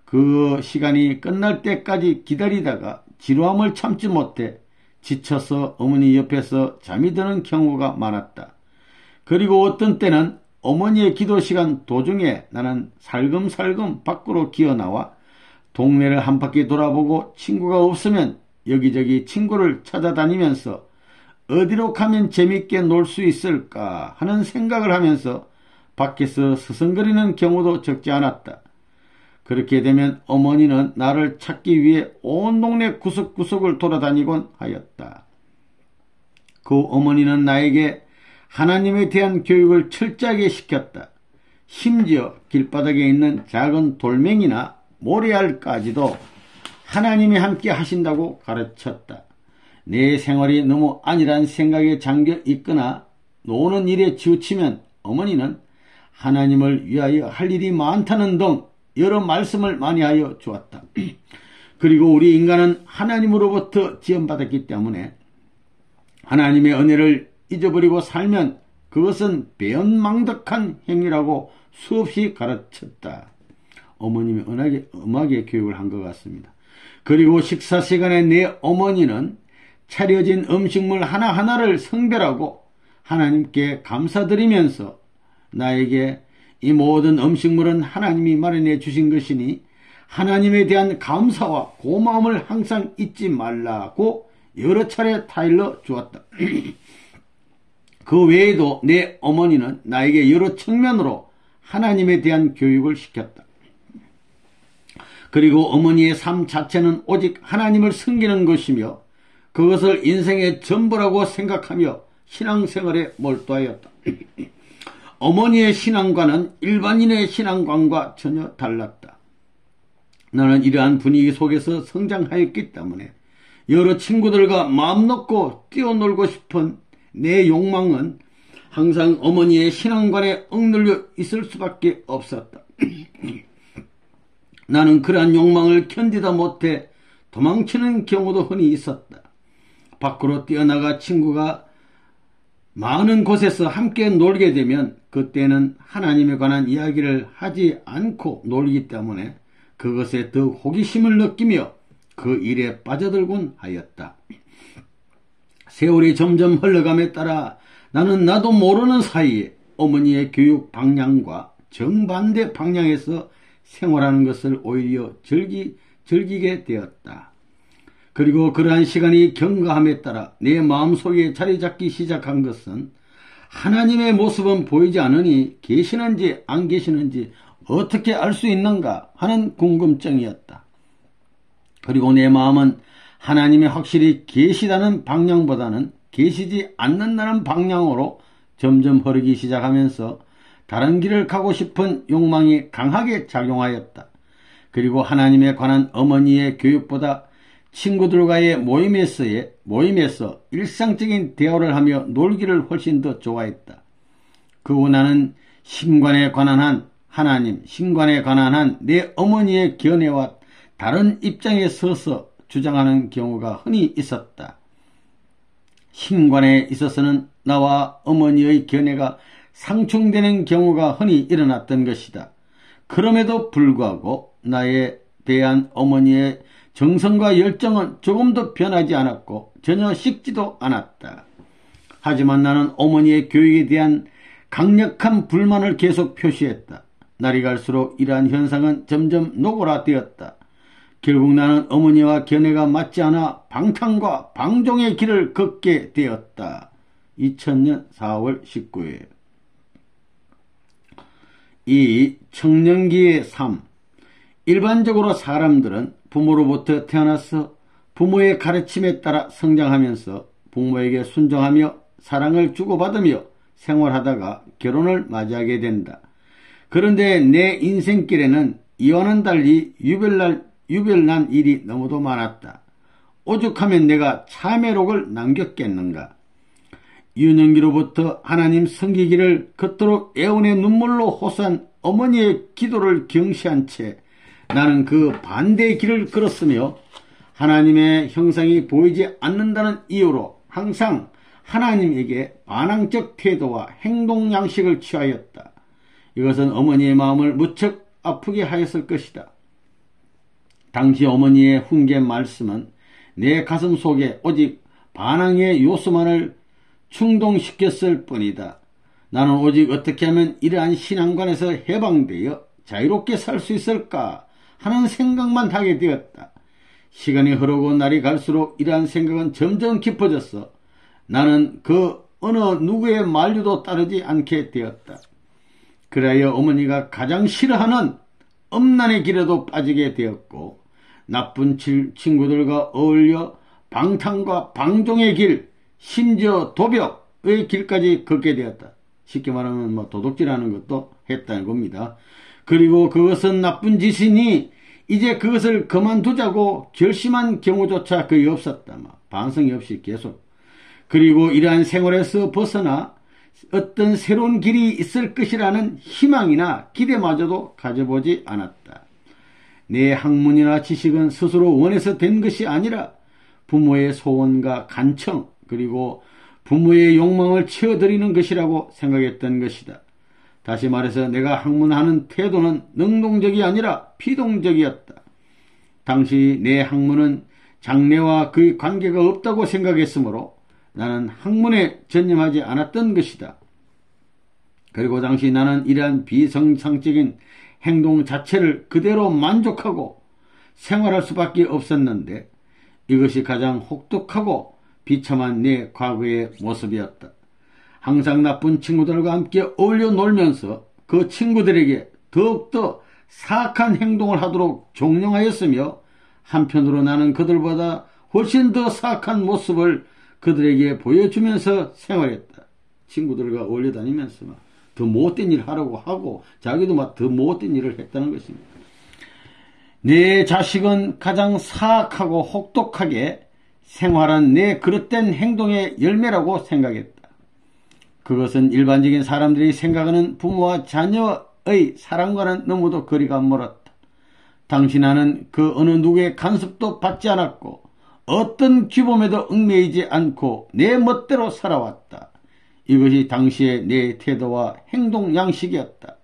그 시간이 끝날 때까지 기다리다가 지루함을 참지 못해 지쳐서 어머니 옆에서 잠이 드는 경우가 많았다. 그리고 어떤 때는 어머니의 기도 시간 도중에 나는 살금살금 밖으로 기어나와 동네를 한 바퀴 돌아보고 친구가 없으면 여기저기 친구를 찾아다니면서 어디로 가면 재밌게 놀 수 있을까 하는 생각을 하면서 밖에서 서성거리는 경우도 적지 않았다. 그렇게 되면 어머니는 나를 찾기 위해 온 동네 구석구석을 돌아다니곤 하였다. 그 어머니는 나에게 하나님에 대한 교육을 철저하게 시켰다. 심지어 길바닥에 있는 작은 돌멩이나 모래알까지도 하나님이 함께 하신다고 가르쳤다. 내 생활이 너무 안일한 생각에 잠겨 있거나 노는 일에 치우치면 어머니는 하나님을 위하여 할 일이 많다는 등 여러 말씀을 많이 하여 주었다. 그리고 우리 인간은 하나님으로부터 지원받았기 때문에 하나님의 은혜를 잊어버리고 살면 그것은 배은망덕한 행위라고 수없이 가르쳤다. 어머님이 음악의 교육을 한 것 같습니다. 그리고 식사 시간에 내 어머니는 차려진 음식물 하나하나를 성별하고 하나님께 감사드리면서 나에게 이 모든 음식물은 하나님이 마련해 주신 것이니 하나님에 대한 감사와 고마움을 항상 잊지 말라고 여러 차례 타일러 주었다. 그 외에도 내 어머니는 나에게 여러 측면으로 하나님에 대한 교육을 시켰다. 그리고 어머니의 삶 자체는 오직 하나님을 섬기는 것이며 그것을 인생의 전부라고 생각하며 신앙생활에 몰두하였다. 어머니의 신앙관은 일반인의 신앙관과 전혀 달랐다. 나는 이러한 분위기 속에서 성장하였기 때문에 여러 친구들과 마음 놓고 뛰어놀고 싶은 내 욕망은 항상 어머니의 신앙관에 억눌려 있을 수밖에 없었다. 나는 그러한 욕망을 견디다 못해 도망치는 경우도 흔히 있었다. 밖으로 뛰어나가 친구가 많은 곳에서 함께 놀게 되면 그때는 하나님에 관한 이야기를 하지 않고 놀기 때문에 그것에 더 호기심을 느끼며 그 일에 빠져들곤 하였다. 세월이 점점 흘러감에 따라 나는 나도 모르는 사이에 어머니의 교육 방향과 정반대 방향에서 생활하는 것을 오히려 즐기게 되었다. 그리고 그러한 시간이 경과함에 따라 내 마음속에 자리 잡기 시작한 것은 하나님의 모습은 보이지 않으니 계시는지 안 계시는지 어떻게 알 수 있는가 하는 궁금증이었다. 그리고 내 마음은 하나님이 확실히 계시다는 방향보다는 계시지 않는다는 방향으로 점점 흐르기 시작하면서 다른 길을 가고 싶은 욕망이 강하게 작용하였다. 그리고 하나님에 관한 어머니의 교육보다 친구들과의 모임에서 일상적인 대화를 하며 놀기를 훨씬 더 좋아했다. 그 후 나는 신관에 관한 한 하나님, 신관에 관한 한 내 어머니의 견해와 다른 입장에 서서 주장하는 경우가 흔히 있었다. 신관에 있어서는 나와 어머니의 견해가 상충되는 경우가 흔히 일어났던 것이다. 그럼에도 불구하고 나에 대한 어머니의 정성과 열정은 조금도 변하지 않았고 전혀 식지도 않았다. 하지만 나는 어머니의 교육에 대한 강력한 불만을 계속 표시했다. 날이 갈수록 이러한 현상은 점점 노골화되었다. 결국 나는 어머니와 견해가 맞지 않아 방탕과 방종의 길을 걷게 되었다. 2000년 4월 19일. 이 청년기의 삶. 일반적으로 사람들은 부모로부터 태어나서 부모의 가르침에 따라 성장하면서 부모에게 순종하며 사랑을 주고받으며 생활하다가 결혼을 맞이하게 된다. 그런데 내 인생길에는 이와는 달리 유별난 일이 너무도 많았다. 오죽하면 내가 참회록을 남겼겠는가. 유년기로부터 하나님 섬기기를 그토록 애원의 눈물로 호소한 어머니의 기도를 경시한 채 나는 그 반대의 길을 걸었으며 하나님의 형상이 보이지 않는다는 이유로 항상 하나님에게 반항적 태도와 행동 양식을 취하였다. 이것은 어머니의 마음을 무척 아프게 하였을 것이다. 당시 어머니의 훈계 말씀은 내 가슴 속에 오직 반항의 요소만을 충동시켰을 뿐이다. 나는 오직 어떻게 하면 이러한 신앙관에서 해방되어 자유롭게 살 수 있을까 하는 생각만 하게 되었다. 시간이 흐르고 날이 갈수록 이러한 생각은 점점 깊어졌어. 나는 그 어느 누구의 만류도 따르지 않게 되었다. 그래야 어머니가 가장 싫어하는 엄난의 길에도 빠지게 되었고 나쁜 친구들과 어울려 방탕과 방종의 길, 심지어 도벽의 길까지 걷게 되었다. 쉽게 말하면 도둑질하는 것도 했다는 겁니다. 그리고 그것은 나쁜 짓이니 이제 그것을 그만두자고 결심한 경우조차 거의 없었다. 반성이 없이 계속. 그리고 이러한 생활에서 벗어나 어떤 새로운 길이 있을 것이라는 희망이나 기대마저도 가져보지 않았다. 내 학문이나 지식은 스스로 원해서 된 것이 아니라 부모의 소원과 간청 그리고 부모의 욕망을 채워드리는 것이라고 생각했던 것이다. 다시 말해서 내가 학문하는 태도는 능동적이 아니라 비동적이었다. 당시 내 학문은 장래와 그 관계가 없다고 생각했으므로 나는 학문에 전념하지 않았던 것이다. 그리고 당시 나는 이러한 비정상적인 행동 자체를 그대로 만족하고 생활할 수밖에 없었는데 이것이 가장 혹독하고 비참한 내 과거의 모습이었다. 항상 나쁜 친구들과 함께 어울려 놀면서 그 친구들에게 더욱더 사악한 행동을 하도록 종용하였으며 한편으로 나는 그들보다 훨씬 더 사악한 모습을 그들에게 보여주면서 생활했다. 친구들과 어울려 다니면서 더 못된 일을 하려고 하고 자기도 막 더 못된 일을 했다는 것입니다. 내 자식은 가장 사악하고 혹독하게 생활한 내 그릇된 행동의 열매라고 생각했다. 그것은 일반적인 사람들이 생각하는 부모와 자녀의 사랑과는 너무도 거리가 멀었다. 당신아는 그 어느 누구의 간섭도 받지 않았고 어떤 규범에도 얽매이지 않고 내 멋대로 살아왔다. 이것이 당시의 내 태도와 행동 양식이었다.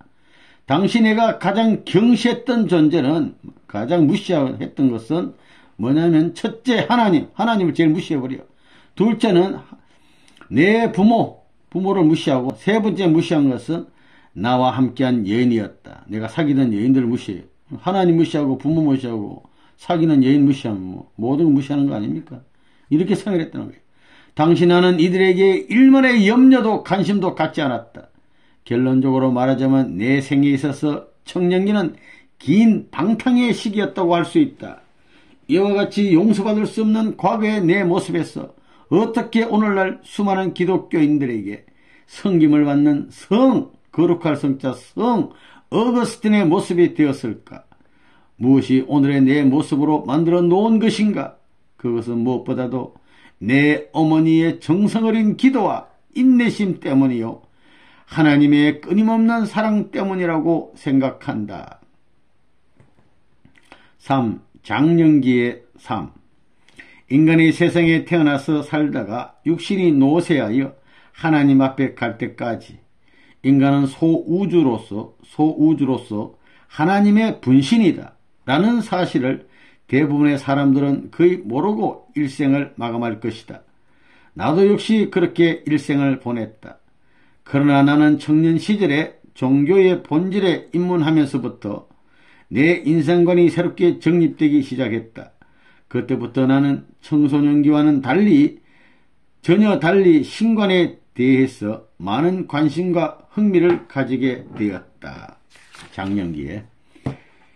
당시 내가 가장 경시했던 존재는, 가장 무시했던 것은 뭐냐면, 첫째 하나님을 제일 무시해버려. 둘째는 내 부모를 무시하고, 세 번째 무시한 것은 나와 함께한 여인이었다. 내가 사귀던 여인들을 무시해요. 하나님 무시하고 부모 무시하고 사귀는 여인 무시하면 모든 걸 무시하는 거 아닙니까? 이렇게 생각했다는 거예요. 당신은 이들에게 일말의 염려도 관심도 갖지 않았다. 결론적으로 말하자면 내 생에 있어서 청년기는 긴 방탕의 시기였다고 할 수 있다. 이와 같이 용서받을 수 없는 과거의 내 모습에서 어떻게 오늘날 수많은 기독교인들에게 성김을 받는 거룩할 성자 성 어거스틴의 모습이 되었을까? 무엇이 오늘의 내 모습으로 만들어 놓은 것인가? 그것은 무엇보다도 내 어머니의 정성어린 기도와 인내심 때문이요, 하나님의 끊임없는 사랑 때문이라고 생각한다. 3. 장년기의 삶. 인간이 세상에 태어나서 살다가 육신이 노쇠하여 하나님 앞에 갈 때까지 인간은 소우주로서 하나님의 분신이다 라는 사실을 대부분의 사람들은 거의 모르고 일생을 마감할 것이다. 나도 역시 그렇게 일생을 보냈다. 그러나 나는 청년 시절에 종교의 본질에 입문하면서부터 내 인생관이 새롭게 정립되기 시작했다. 그때부터 나는 청소년기와는 전혀 달리 신관에 대해서 많은 관심과 흥미를 가지게 되었다. 장년기에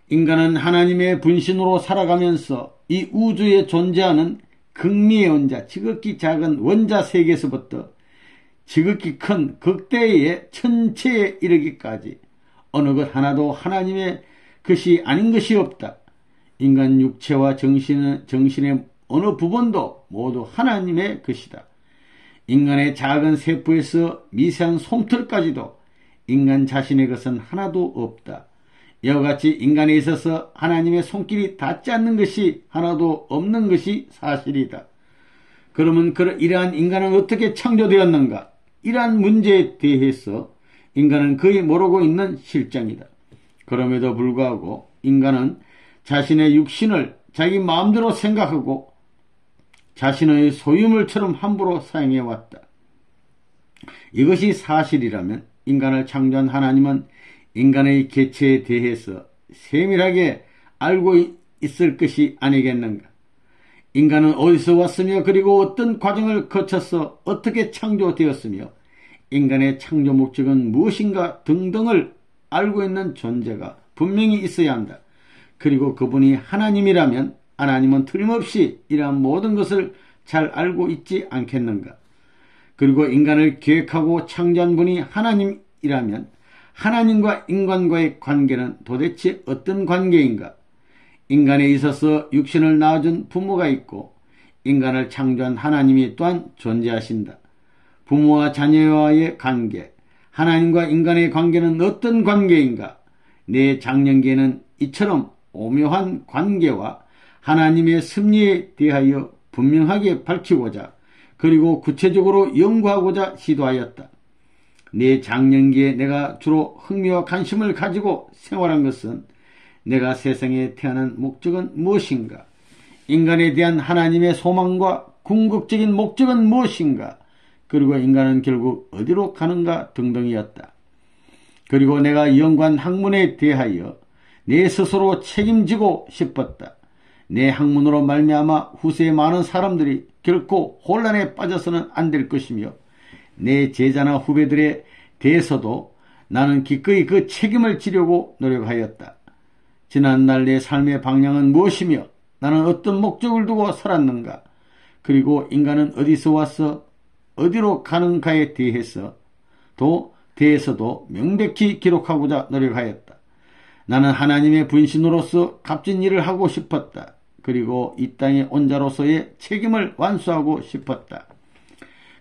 인간은 하나님의 분신으로 살아가면서 이 우주에 존재하는 극미의 원자, 지극히 작은 원자 세계에서부터 지극히 큰 극대의 천체에 이르기까지 어느 것 하나도 하나님의 것이 아닌 것이 없다. 인간 육체와 정신의 어느 부분도 모두 하나님의 것이다. 인간의 작은 세포에서 미세한 솜털까지도 인간 자신의 것은 하나도 없다. 이와 같이 인간에 있어서 하나님의 손길이 닿지 않는 것이 하나도 없는 것이 사실이다. 그러면 이러한 인간은 어떻게 창조되었는가? 이러한 문제에 대해서 인간은 거의 모르고 있는 실정이다. 그럼에도 불구하고 인간은 자신의 육신을 자기 마음대로 생각하고 자신의 소유물처럼 함부로 사용해왔다. 이것이 사실이라면 인간을 창조한 하나님은 인간의 개체에 대해서 세밀하게 알고 있을 것이 아니겠는가? 인간은 어디서 왔으며 그리고 어떤 과정을 거쳐서 어떻게 창조되었으며 인간의 창조 목적은 무엇인가 등등을 알고 있는 존재가 분명히 있어야 한다. 그리고 그분이 하나님이라면 하나님은 틀림없이 이러한 모든 것을 잘 알고 있지 않겠는가? 그리고 인간을 계획하고 창조한 분이 하나님이라면 하나님과 인간과의 관계는 도대체 어떤 관계인가? 인간에 있어서 육신을 낳아준 부모가 있고 인간을 창조한 하나님이 또한 존재하신다. 부모와 자녀와의 관계, 하나님과 인간의 관계는 어떤 관계인가? 내 장년기에는 이처럼 오묘한 관계와 하나님의 섭리에 대하여 분명하게 밝히고자 그리고 구체적으로 연구하고자 시도하였다. 내 장년기에 내가 주로 흥미와 관심을 가지고 생활한 것은 내가 세상에 태어난 목적은 무엇인가? 인간에 대한 하나님의 소망과 궁극적인 목적은 무엇인가? 그리고 인간은 결국 어디로 가는가 등등이었다. 그리고 내가 연구한 학문에 대하여 내 스스로 책임지고 싶었다. 내 학문으로 말미암아 후세의 많은 사람들이 결코 혼란에 빠져서는 안 될 것이며 내 제자나 후배들에 대해서도 나는 기꺼이 그 책임을 지려고 노력하였다. 지난날 내 삶의 방향은 무엇이며 나는 어떤 목적을 두고 살았는가? 그리고 인간은 어디서 와서 어디로 가는가에 대해서 또 대해서도 명백히 기록하고자 노력하였다. 나는 하나님의 분신으로서 값진 일을 하고 싶었다. 그리고 이 땅의 온자로서의 책임을 완수하고 싶었다.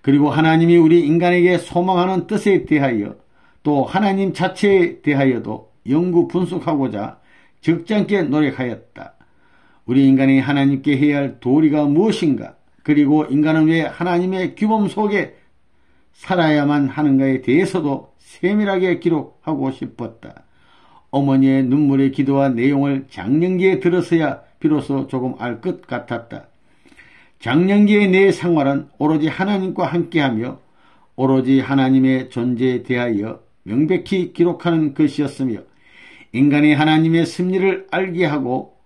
그리고 하나님이 우리 인간에게 소망하는 뜻에 대하여 또 하나님 자체에 대하여도 연구 분석하고자 적잖게 노력하였다. 우리 인간이 하나님께 해야 할 도리가 무엇인가, 그리고 인간은 왜 하나님의 규범 속에 살아야만 하는가에 대해서도 세밀하게 기록하고 싶었다. 어머니의 눈물의 기도와 내용을 장년기에 들어서야 비로소 조금 알 것 같았다. 장년기의 내 생활은 오로지 하나님과 함께하며 오로지 하나님의 존재에 대하여 명백히 기록하는 것이었으며, 인간이 하나님의 섭리를 알게 하고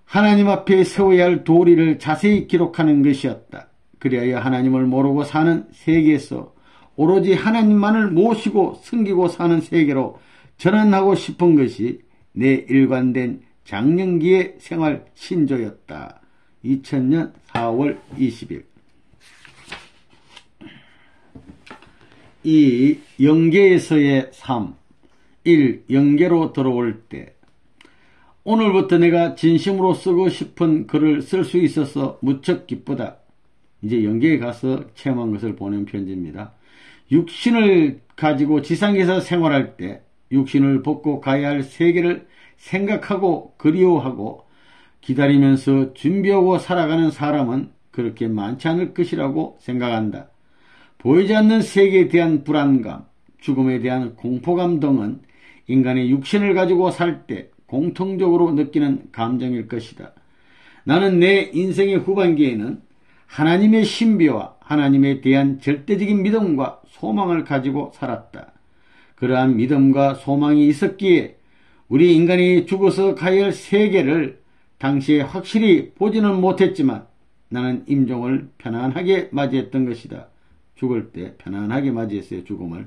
하나님 앞에 세워야 할 도리를 자세히 기록하는 것이었다. 그리하여 하나님을 모르고 사는 세계에서 오로지 하나님만을 모시고 섬기고 사는 세계로 전환하고 싶은 것이 내 일관된 장년기의 생활 신조였다. 2000년 4월 20일. 이 영계에서의 삶. 1. 영계로 들어올 때. 오늘부터 내가 진심으로 쓰고 싶은 글을 쓸 수 있어서 무척 기쁘다. 이제 영계에 가서 체험한 것을 보낸 편지입니다. 육신을 가지고 지상에서 생활할 때 육신을 벗고 가야 할 세계를 생각하고 그리워하고 기다리면서 준비하고 살아가는 사람은 그렇게 많지 않을 것이라고 생각한다. 보이지 않는 세계에 대한 불안감, 죽음에 대한 공포감 등은 인간의 육신을 가지고 살 때 공통적으로 느끼는 감정일 것이다. 나는 내 인생의 후반기에는 하나님의 신비와 하나님에 대한 절대적인 믿음과 소망을 가지고 살았다. 그러한 믿음과 소망이 있었기에 우리 인간이 죽어서 가야 할 세계를 당시에 확실히 보지는 못했지만 나는 임종을 편안하게 맞이했던 것이다. 죽을 때 편안하게 맞이했어요, 죽음을.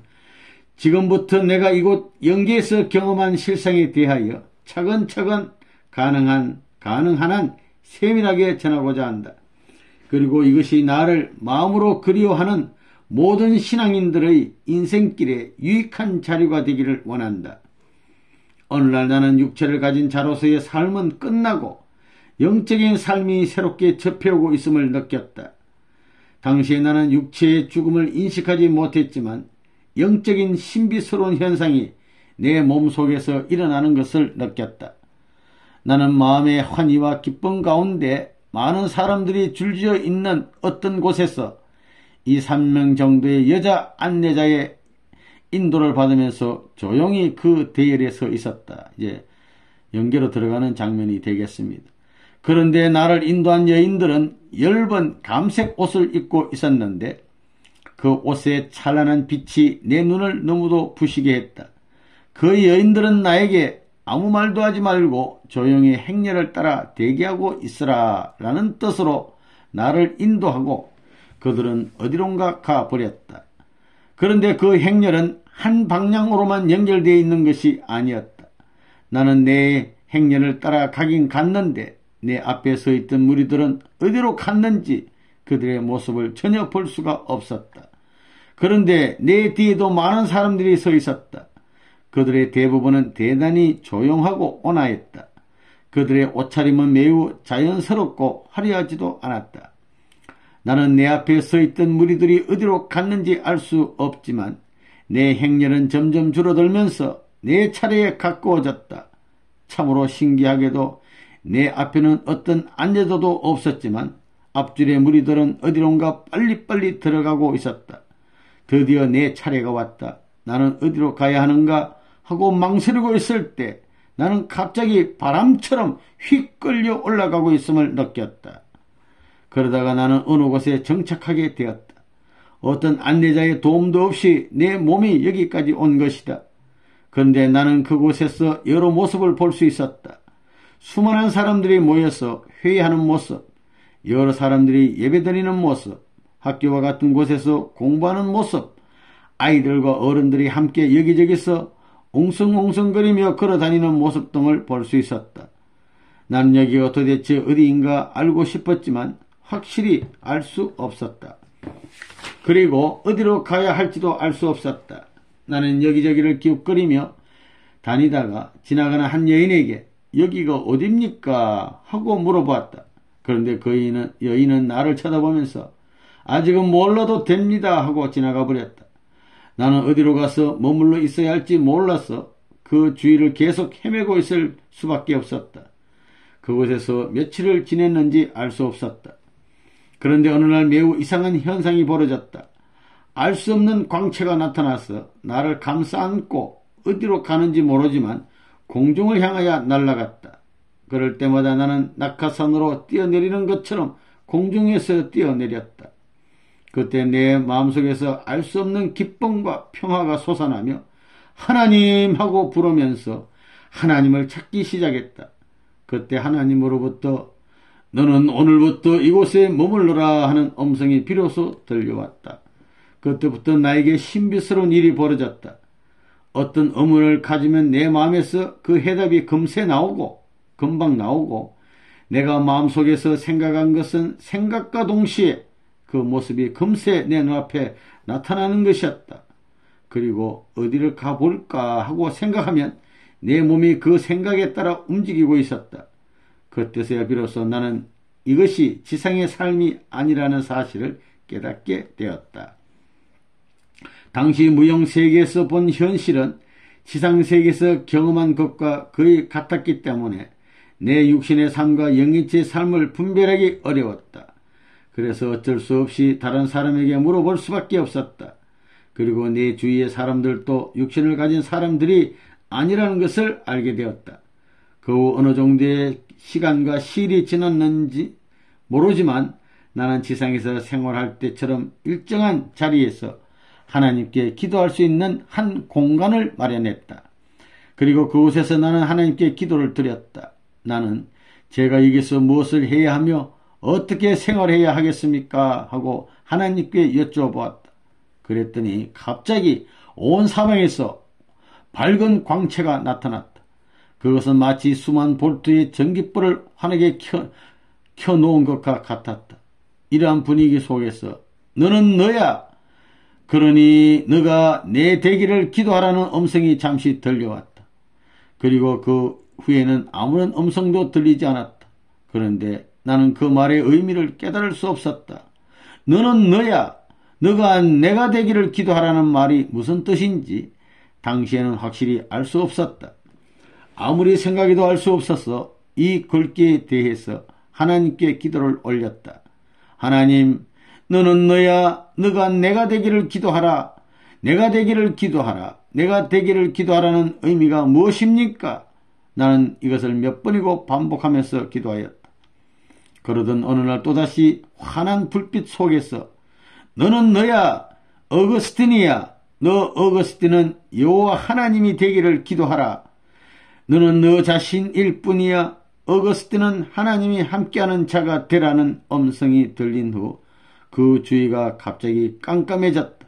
지금부터 내가 이곳 영계에서 경험한 실상에 대하여 차근차근 가능한 한 세밀하게 전하고자 한다. 그리고 이것이 나를 마음으로 그리워하는 모든 신앙인들의 인생길에 유익한 자료가 되기를 원한다. 어느 날 나는 육체를 가진 자로서의 삶은 끝나고 영적인 삶이 새롭게 접해오고 있음을 느꼈다. 당시에 나는 육체의 죽음을 인식하지 못했지만 영적인 신비스러운 현상이 내 몸속에서 일어나는 것을 느꼈다. 나는 마음의 환희와 기쁨 가운데 많은 사람들이 줄지어 있는 어떤 곳에서 2, 3명 정도의 여자 안내자의 인도를 받으면서 조용히 그 대열에 서 있었다. 이제 영계로 들어가는 장면이 되겠습니다. 그런데 나를 인도한 여인들은 10번 감색 옷을 입고 있었는데 그 옷의 찬란한 빛이 내 눈을 너무도 부시게 했다. 그 여인들은 나에게 아무 말도 하지 말고 조용히 행렬을 따라 대기하고 있으라 라는 뜻으로 나를 인도하고 그들은 어디론가 가버렸다. 그런데 그 행렬은 한 방향으로만 연결되어 있는 것이 아니었다. 나는 내 행렬을 따라 가긴 갔는데 내 앞에 서 있던 무리들은 어디로 갔는지 그들의 모습을 전혀 볼 수가 없었다. 그런데 내 뒤에도 많은 사람들이 서 있었다. 그들의 대부분은 대단히 조용하고 온화했다. 그들의 옷차림은 매우 자연스럽고 화려하지도 않았다. 나는 내 앞에 서 있던 무리들이 어디로 갔는지 알 수 없지만 내 행렬은 점점 줄어들면서 내 차례에 가까워졌다. 참으로 신기하게도 내 앞에는 어떤 안내자도 없었지만 앞줄의 무리들은 어디론가 빨리빨리 들어가고 있었다. 드디어 내 차례가 왔다. 나는 어디로 가야 하는가 하고 망설이고 있을 때 나는 갑자기 바람처럼 휙 끌려 올라가고 있음을 느꼈다. 그러다가 나는 어느 곳에 정착하게 되었다. 어떤 안내자의 도움도 없이 내 몸이 여기까지 온 것이다. 그런데 나는 그곳에서 여러 모습을 볼 수 있었다. 수많은 사람들이 모여서 회의하는 모습, 여러 사람들이 예배드리는 모습, 학교와 같은 곳에서 공부하는 모습, 아이들과 어른들이 함께 여기저기서 웅성웅성거리며 걸어다니는 모습 등을 볼 수 있었다. 나는 여기가 도대체 어디인가 알고 싶었지만 확실히 알 수 없었다. 그리고 어디로 가야 할지도 알 수 없었다. 나는 여기저기를 기웃거리며 다니다가 지나가는 한 여인에게 여기가 어딥니까? 하고 물어보았다. 그런데 그 여인은 나를 쳐다보면서 아직은 몰라도 됩니다 하고 지나가 버렸다. 나는 어디로 가서 머물러 있어야 할지 몰라서 그 주위를 계속 헤매고 있을 수밖에 없었다. 그곳에서 며칠을 지냈는지 알 수 없었다. 그런데 어느 날 매우 이상한 현상이 벌어졌다. 알 수 없는 광채가 나타나서 나를 감싸 안고 어디로 가는지 모르지만 공중을 향하여 날아갔다. 그럴 때마다 나는 낙하산으로 뛰어내리는 것처럼 공중에서 뛰어내렸다. 그때 내 마음속에서 알 수 없는 기쁨과 평화가 솟아나며 하나님 하고 부르면서 하나님을 찾기 시작했다. 그때 하나님으로부터 너는 오늘부터 이곳에 머물러라 하는 음성이 비로소 들려왔다. 그때부터 나에게 신비스러운 일이 벌어졌다. 어떤 의문을 가지면 내 마음에서 그 해답이 금방 나오고 내가 마음속에서 생각한 것은 생각과 동시에 그 모습이 금세 내 눈앞에 나타나는 것이었다. 그리고 어디를 가볼까 하고 생각하면 내 몸이 그 생각에 따라 움직이고 있었다. 그때서야 비로소 나는 이것이 지상의 삶이 아니라는 사실을 깨닫게 되었다. 당시 무형세계에서 본 현실은 지상세계에서 경험한 것과 거의 같았기 때문에 내 육신의 삶과 영인체의 삶을 분별하기 어려웠다. 그래서 어쩔 수 없이 다른 사람에게 물어볼 수밖에 없었다. 그리고 내 주위의 사람들도 육신을 가진 사람들이 아니라는 것을 알게 되었다. 그 후 어느 정도의 시간과 시일이 지났는지 모르지만 나는 지상에서 생활할 때처럼 일정한 자리에서 하나님께 기도할 수 있는 한 공간을 마련했다. 그리고 그곳에서 나는 하나님께 기도를 드렸다. 나는 제가 여기서 무엇을 해야 하며 어떻게 생활해야 하겠습니까? 하고 하나님께 여쭤보았다. 그랬더니 갑자기 온 사방에서 밝은 광채가 나타났다. 그것은 마치 수만 볼트의 전기불을 환하게 켜놓은 것과 같았다. 이러한 분위기 속에서 너는 너야. 그러니 너가 내 되기를 기도하라는 음성이 잠시 들려왔다. 그리고 그 후에는 아무런 음성도 들리지 않았다. 그런데 나는 그 말의 의미를 깨달을 수 없었다. 너는 너야. 너가 내가 되기를 기도하라는 말이 무슨 뜻인지 당시에는 확실히 알 수 없었다. 아무리 생각해도 알 수 없어서 이 글귀에 대해서 하나님께 기도를 올렸다. 하나님, 너는 너야. 너가 내가 되기를 기도하라. 내가 되기를 기도하라. 내가 되기를 기도하라는 의미가 무엇입니까? 나는 이것을 몇 번이고 반복하면서 기도하였다. 그러던 어느 날 또다시 환한 불빛 속에서 너는 너야. 어거스틴이야. 너 어거스틴은 여호와 하나님이 되기를 기도하라. 너는 너 자신일 뿐이야. 어거스틴은 하나님이 함께하는 자가 되라는 음성이 들린 후 그 주위가 갑자기 깜깜해졌다.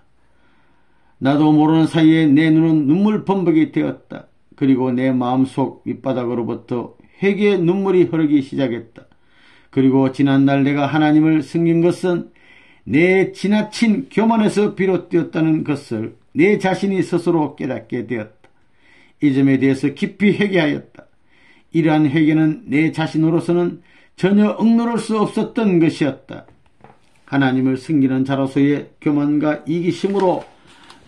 나도 모르는 사이에 내 눈은 눈물 범벅이 되었다. 그리고 내 마음속 밑바닥으로부터 회개의 눈물이 흐르기 시작했다. 그리고 지난날 내가 하나님을 섬긴 것은 내 지나친 교만에서 비롯되었다는 것을 내 자신이 스스로 깨닫게 되었다. 이 점에 대해서 깊이 회개하였다. 이러한 회개는 내 자신으로서는 전혀 억누를 수 없었던 것이었다. 하나님을 섬기는 자로서의 교만과 이기심으로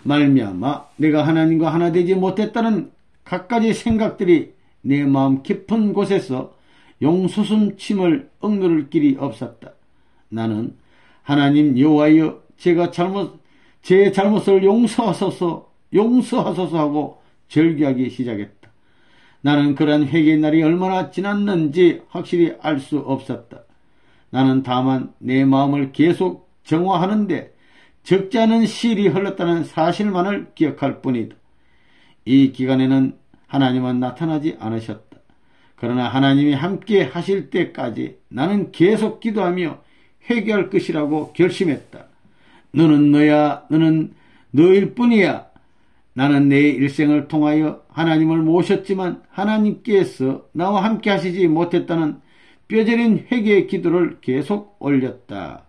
말미암아 내가 하나님과 하나 되지 못했다는 갖가지 생각들이 내 마음 깊은 곳에서 용수순침을 억누를 길이 없었다. 나는 하나님 여호와여 제 잘못을 용서하소서 하고 절규하기 시작했다. 나는 그러한 회개의 날이 얼마나 지났는지 확실히 알 수 없었다. 나는 다만 내 마음을 계속 정화하는데 적지 않은 시일이 흘렀다는 사실만을 기억할 뿐이다. 이 기간에는 하나님은 나타나지 않으셨다. 그러나 하나님이 함께 하실 때까지 나는 계속 기도하며 회개할 것이라고 결심했다. 너는 너야. 너는 너일 뿐이야. 나는 내 일생을 통하여 하나님을 모셨지만 하나님께서 나와 함께 하시지 못했다는 뼈저린 회개의 기도를 계속 올렸다.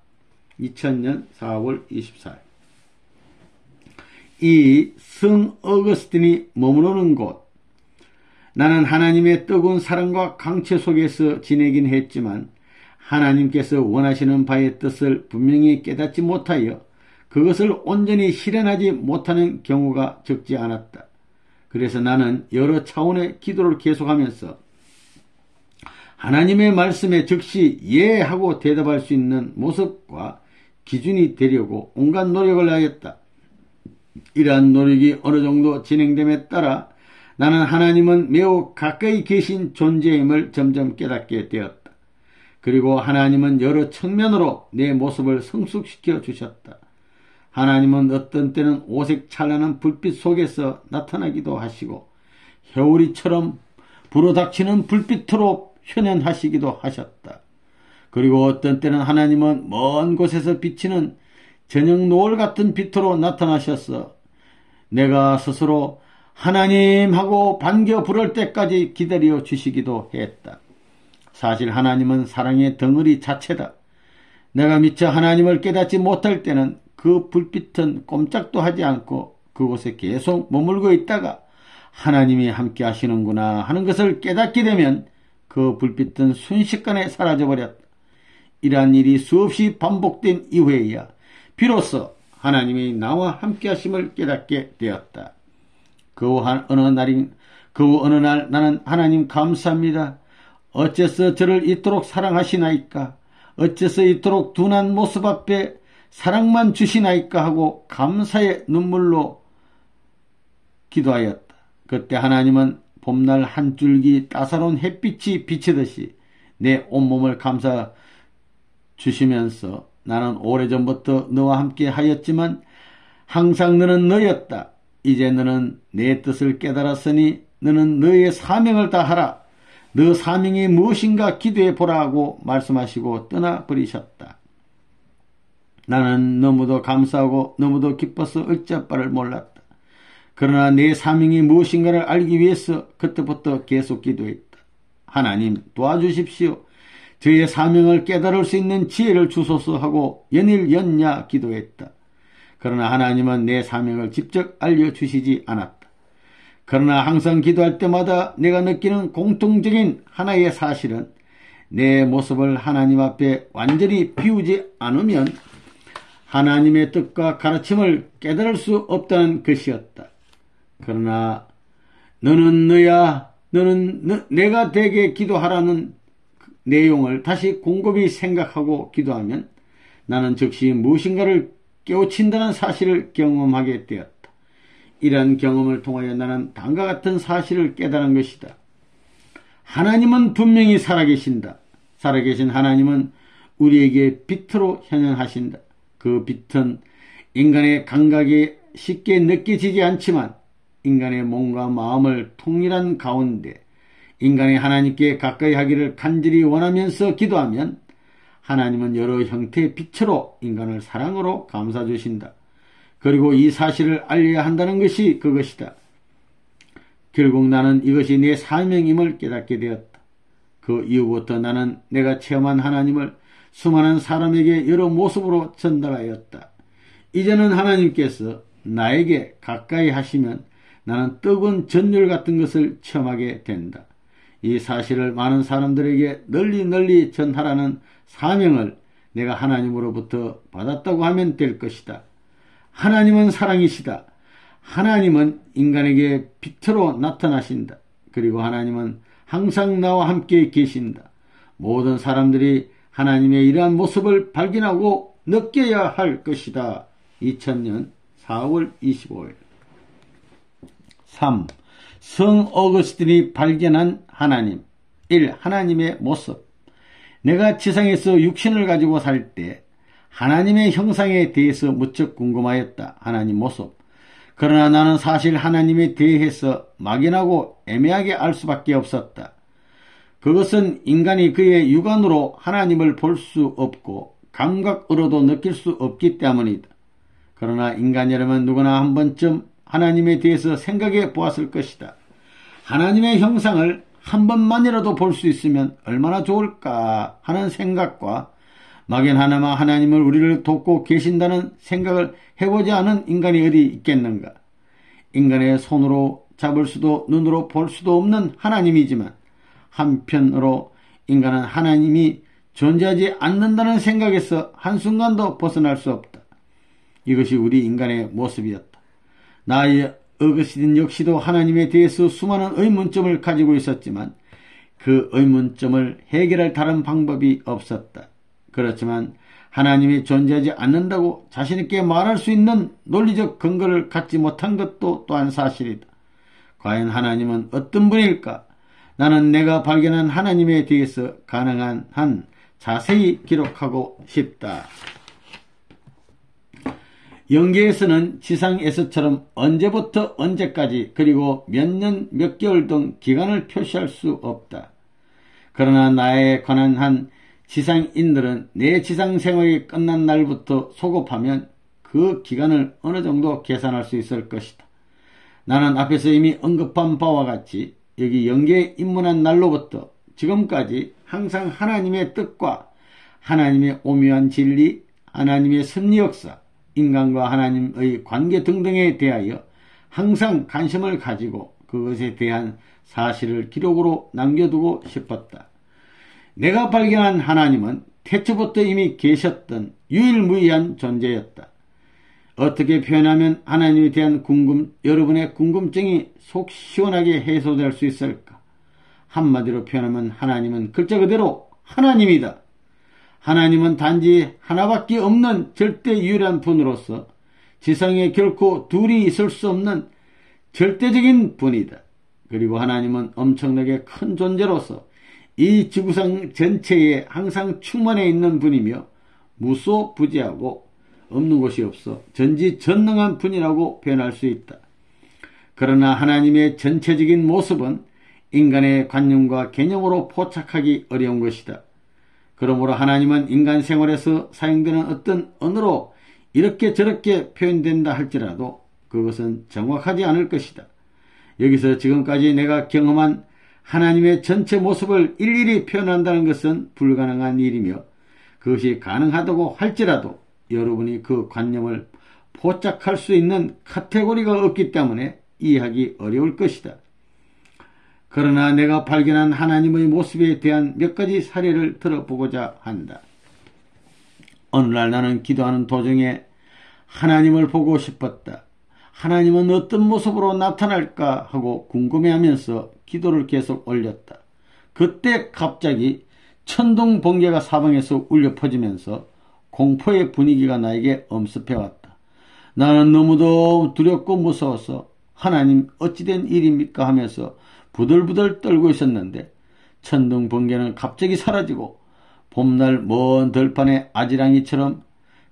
2000년 4월 24일. 이 성 어거스틴이 머무르는 곳, 나는 하나님의 뜨거운 사랑과 강체 속에서 지내긴 했지만 하나님께서 원하시는 바의 뜻을 분명히 깨닫지 못하여 그것을 온전히 실현하지 못하는 경우가 적지 않았다. 그래서 나는 여러 차원의 기도를 계속하면서 하나님의 말씀에 즉시 예 하고 대답할 수 있는 모습과 기준이 되려고 온갖 노력을 하였다. 이러한 노력이 어느 정도 진행됨에 따라 나는 하나님은 매우 가까이 계신 존재임을 점점 깨닫게 되었다. 그리고 하나님은 여러 측면으로 내 모습을 성숙시켜 주셨다. 하나님은 어떤 때는 오색 찬란한 불빛 속에서 나타나기도 하시고 겨울이처럼 불어닥치는 불빛으로 현현하시기도 하셨다. 그리고 어떤 때는 하나님은 먼 곳에서 비치는 저녁 노을 같은 빛으로 나타나셔서 내가 스스로 하나님 하고 반겨 부를 때까지 기다려 주시기도 했다. 사실 하나님은 사랑의 덩어리 자체다. 내가 미처 하나님을 깨닫지 못할 때는 그 불빛은 꼼짝도 하지 않고 그곳에 계속 머물고 있다가 하나님이 함께 하시는구나 하는 것을 깨닫게 되면 그 불빛은 순식간에 사라져버렸다. 이러한 일이 수없이 반복된 이후에야 비로소 하나님이 나와 함께 하심을 깨닫게 되었다. 그 어느 날 나는 하나님 감사합니다. 어째서 저를 이토록 사랑하시나이까? 어째서 이토록 둔한 모습 앞에 사랑만 주시나이까 하고 감사의 눈물로 기도하였다. 그때 하나님은 봄날 한 줄기 따사로운 햇빛이 비치듯이 내 온몸을 감싸 주시면서 나는 오래전부터 너와 함께 하였지만 항상 너는 너였다. 이제 너는 내 뜻을 깨달았으니 너는 너의 사명을 다하라. 너 사명이 무엇인가 기도해 보라 하고 말씀하시고 떠나버리셨다. 나는 너무도 감사하고 너무도 기뻐서 어찌할 바를 몰랐다. 그러나 내 사명이 무엇인가를 알기 위해서 그때부터 계속 기도했다. 하나님 도와주십시오. 저의 사명을 깨달을 수 있는 지혜를 주소서 하고 연일 연야 기도했다. 그러나 하나님은 내 사명을 직접 알려주시지 않았다. 그러나 항상 기도할 때마다 내가 느끼는 공통적인 하나의 사실은 내 모습을 하나님 앞에 완전히 비우지 않으면 하나님의 뜻과 가르침을 깨달을 수 없다는 것이었다. 그러나 너는 너야, 너는 내가 되게 기도하라는 내용을 다시 곰곰이 생각하고 기도하면 나는 즉시 무엇인가를 깨우친다는 사실을 경험하게 되었다. 이러한 경험을 통하여 나는 다음과 같은 사실을 깨달은 것이다. 하나님은 분명히 살아계신다. 살아계신 하나님은 우리에게 빛으로 현현하신다. 그 빛은 인간의 감각에 쉽게 느껴지지 않지만 인간의 몸과 마음을 통일한 가운데 인간이 하나님께 가까이 하기를 간절히 원하면서 기도하면 하나님은 여러 형태의 빛으로 인간을 사랑으로 감싸주신다. 그리고 이 사실을 알려야 한다는 것이 그것이다. 결국 나는 이것이 내 사명임을 깨닫게 되었다. 그 이후부터 나는 내가 체험한 하나님을 수많은 사람에게 여러 모습으로 전달하였다. 이제는 하나님께서 나에게 가까이 하시면 나는 뜨거운 전율 같은 것을 체험하게 된다. 이 사실을 많은 사람들에게 널리 전하라는 사명을 내가 하나님으로부터 받았다고 하면 될 것이다. 하나님은 사랑이시다. 하나님은 인간에게 빛으로 나타나신다. 그리고 하나님은 항상 나와 함께 계신다. 모든 사람들이 하나님의 이러한 모습을 발견하고 느껴야 할 것이다. 2000년 4월 25일 3. 성 어거스틴이 발견한 하나님. 1. 하나님의 모습. 내가 지상에서 육신을 가지고 살 때 하나님의 형상에 대해서 무척 궁금하였다. 하나님 모습. 그러나 나는 사실 하나님에 대해서 막연하고 애매하게 알 수밖에 없었다. 그것은 인간이 그의 육안으로 하나님을 볼 수 없고 감각으로도 느낄 수 없기 때문이다. 그러나 인간이라면 누구나 한 번쯤 하나님에 대해서 생각해 보았을 것이다. 하나님의 형상을 한 번만이라도 볼 수 있으면 얼마나 좋을까 하는 생각과 막연하나마 하나님을 우리를 돕고 계신다는 생각을 해보지 않은 인간이 어디 있겠는가. 인간의 손으로 잡을 수도 눈으로 볼 수도 없는 하나님이지만 한편으로 인간은 하나님이 존재하지 않는다는 생각에서 한순간도 벗어날 수 없다. 이것이 우리 인간의 모습이었다. 나의 어거스틴 역시도 하나님에 대해서 수많은 의문점을 가지고 있었지만 그 의문점을 해결할 다른 방법이 없었다. 그렇지만 하나님이 존재하지 않는다고 자신있게 말할 수 있는 논리적 근거를 갖지 못한 것도 또한 사실이다. 과연 하나님은 어떤 분일까? 나는 내가 발견한 하나님에 대해서 가능한 한 자세히 기록하고 싶다. 영계에서는 지상에서처럼 언제부터 언제까지 그리고 몇 년 몇 개월 등 기간을 표시할 수 없다. 그러나 나에 관한 한 지상인들은 내 지상 생활이 끝난 날부터 소급하면 그 기간을 어느 정도 계산할 수 있을 것이다. 나는 앞에서 이미 언급한 바와 같이 여기 영계에 입문한 날로부터 지금까지 항상 하나님의 뜻과 하나님의 오묘한 진리, 하나님의 섭리 역사, 인간과 하나님의 관계 등등에 대하여 항상 관심을 가지고 그것에 대한 사실을 기록으로 남겨두고 싶었다. 내가 발견한 하나님은 태초부터 이미 계셨던 유일무이한 존재였다. 어떻게 표현하면 하나님에 대한 여러분의 궁금증이 속 시원하게 해소될 수 있을까? 한마디로 표현하면 하나님은 글자 그대로 하나님이다. 하나님은 단지 하나밖에 없는 절대 유일한 분으로서 지상에 결코 둘이 있을 수 없는 절대적인 분이다. 그리고 하나님은 엄청나게 큰 존재로서 이 지구상 전체에 항상 충만해 있는 분이며 무소부지하고 없는 곳이 없어 전지전능한 분이라고 표현할 수 있다. 그러나 하나님의 전체적인 모습은 인간의 관념과 개념으로 포착하기 어려운 것이다. 그러므로 하나님은 인간 생활에서 사용되는 어떤 언어로 이렇게 저렇게 표현된다 할지라도 그것은 정확하지 않을 것이다. 여기서 지금까지 내가 경험한 하나님의 전체 모습을 일일이 표현한다는 것은 불가능한 일이며 그것이 가능하다고 할지라도 여러분이 그 관념을 포착할 수 있는 카테고리가 없기 때문에 이해하기 어려울 것이다. 그러나 내가 발견한 하나님의 모습에 대한 몇 가지 사례를 들어보고자 한다. 어느 날 나는 기도하는 도중에 하나님을 보고 싶었다. 하나님은 어떤 모습으로 나타날까 하고 궁금해하면서 기도를 계속 올렸다. 그때 갑자기 천둥 번개가 사방에서 울려 퍼지면서 공포의 분위기가 나에게 엄습해왔다. 나는 너무도 두렵고 무서워서 하나님 어찌된 일입니까 하면서 부들부들 떨고 있었는데 천둥 번개는 갑자기 사라지고 봄날 먼 들판의 아지랑이처럼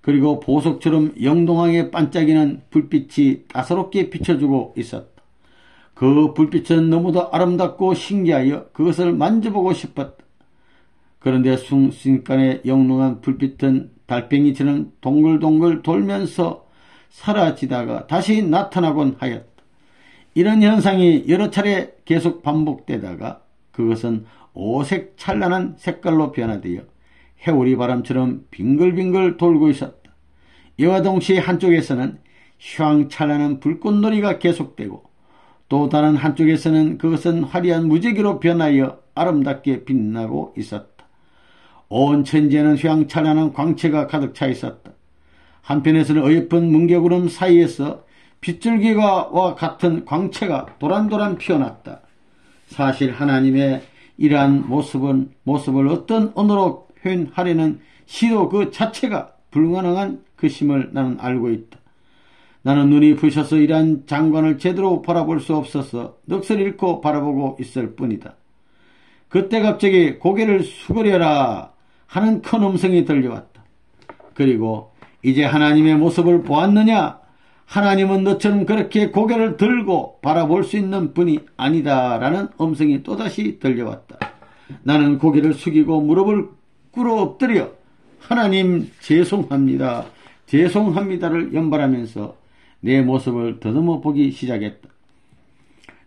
그리고 보석처럼 영롱하게 반짝이는 불빛이 따사롭게 비춰주고 있었다. 그 불빛은 너무도 아름답고 신기하여 그것을 만져보고 싶었다. 그런데 순식간에 영롱한 불빛은 달팽이처럼 동글동글 돌면서 사라지다가 다시 나타나곤 하였다. 이런 현상이 여러 차례 계속 반복되다가 그것은 오색 찬란한 색깔로 변화되어 해오리 바람처럼 빙글빙글 돌고 있었다. 이와 동시에 한쪽에서는 휘황찬란한 불꽃놀이가 계속되고 또 다른 한쪽에서는 그것은 화려한 무지개로 변하여 아름답게 빛나고 있었다. 온 천지에는 휘황찬란한 광채가 가득 차 있었다. 한편에서는 어여쁜 뭉게구름 사이에서 빗줄기와 같은 광채가 도란도란 피어났다. 사실 하나님의 이러한 모습을 어떤 언어로 표현하려는 시도 그 자체가 불가능한 것임을 나는 알고 있다. 나는 눈이 부셔서 이러한 장관을 제대로 바라볼 수 없어서 넋을 잃고 바라보고 있을 뿐이다. 그때 갑자기 고개를 숙여라 하는 큰 음성이 들려왔다. 그리고 이제 하나님의 모습을 보았느냐? 하나님은 너처럼 그렇게 고개를 들고 바라볼 수 있는 분이 아니다라는 음성이 또다시 들려왔다. 나는 고개를 숙이고 무릎을 꿇어 엎드려 하나님 죄송합니다. 죄송합니다를 연발하면서 내 모습을 더듬어 보기 시작했다.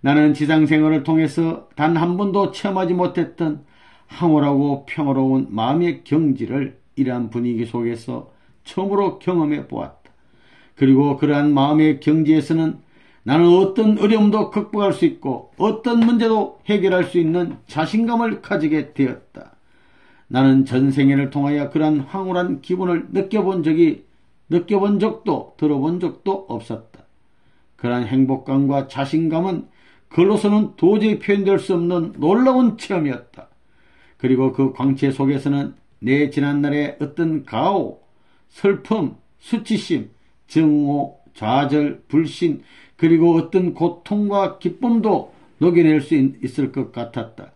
나는 지상생활을 통해서 단 한 번도 체험하지 못했던 황홀하고 평화로운 마음의 경지를 이러한 분위기 속에서 처음으로 경험해 보았다. 그리고 그러한 마음의 경지에서는 나는 어떤 어려움도 극복할 수 있고 어떤 문제도 해결할 수 있는 자신감을 가지게 되었다. 나는 전생애를 통하여 그러한 황홀한 기분을 느껴본 적도 들어본 적도 없었다. 그러한 행복감과 자신감은 글로서는 도저히 표현될 수 없는 놀라운 체험이었다. 그리고 그 광채 속에서는 내 지난날의 어떤 가오, 슬픔, 수치심, 증오, 좌절, 불신, 그리고 어떤 고통과 기쁨도 녹여낼 수 있을 것 같았다.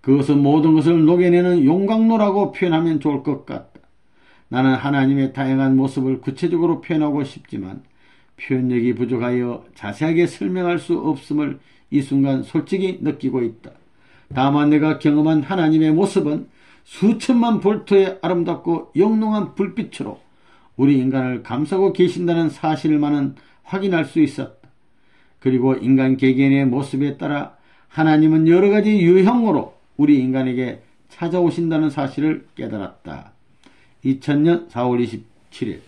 그것은 모든 것을 녹여내는 용광로라고 표현하면 좋을 것 같다. 나는 하나님의 다양한 모습을 구체적으로 표현하고 싶지만 표현력이 부족하여 자세하게 설명할 수 없음을 이 순간 솔직히 느끼고 있다. 다만 내가 경험한 하나님의 모습은 수천만 볼트의 아름답고 영롱한 불빛으로 우리 인간을 감싸고 계신다는 사실만은 확인할 수 있었다. 그리고 인간 개개인의 모습에 따라 하나님은 여러 가지 유형으로 우리 인간에게 찾아오신다는 사실을 깨달았다. 2000년 4월 27일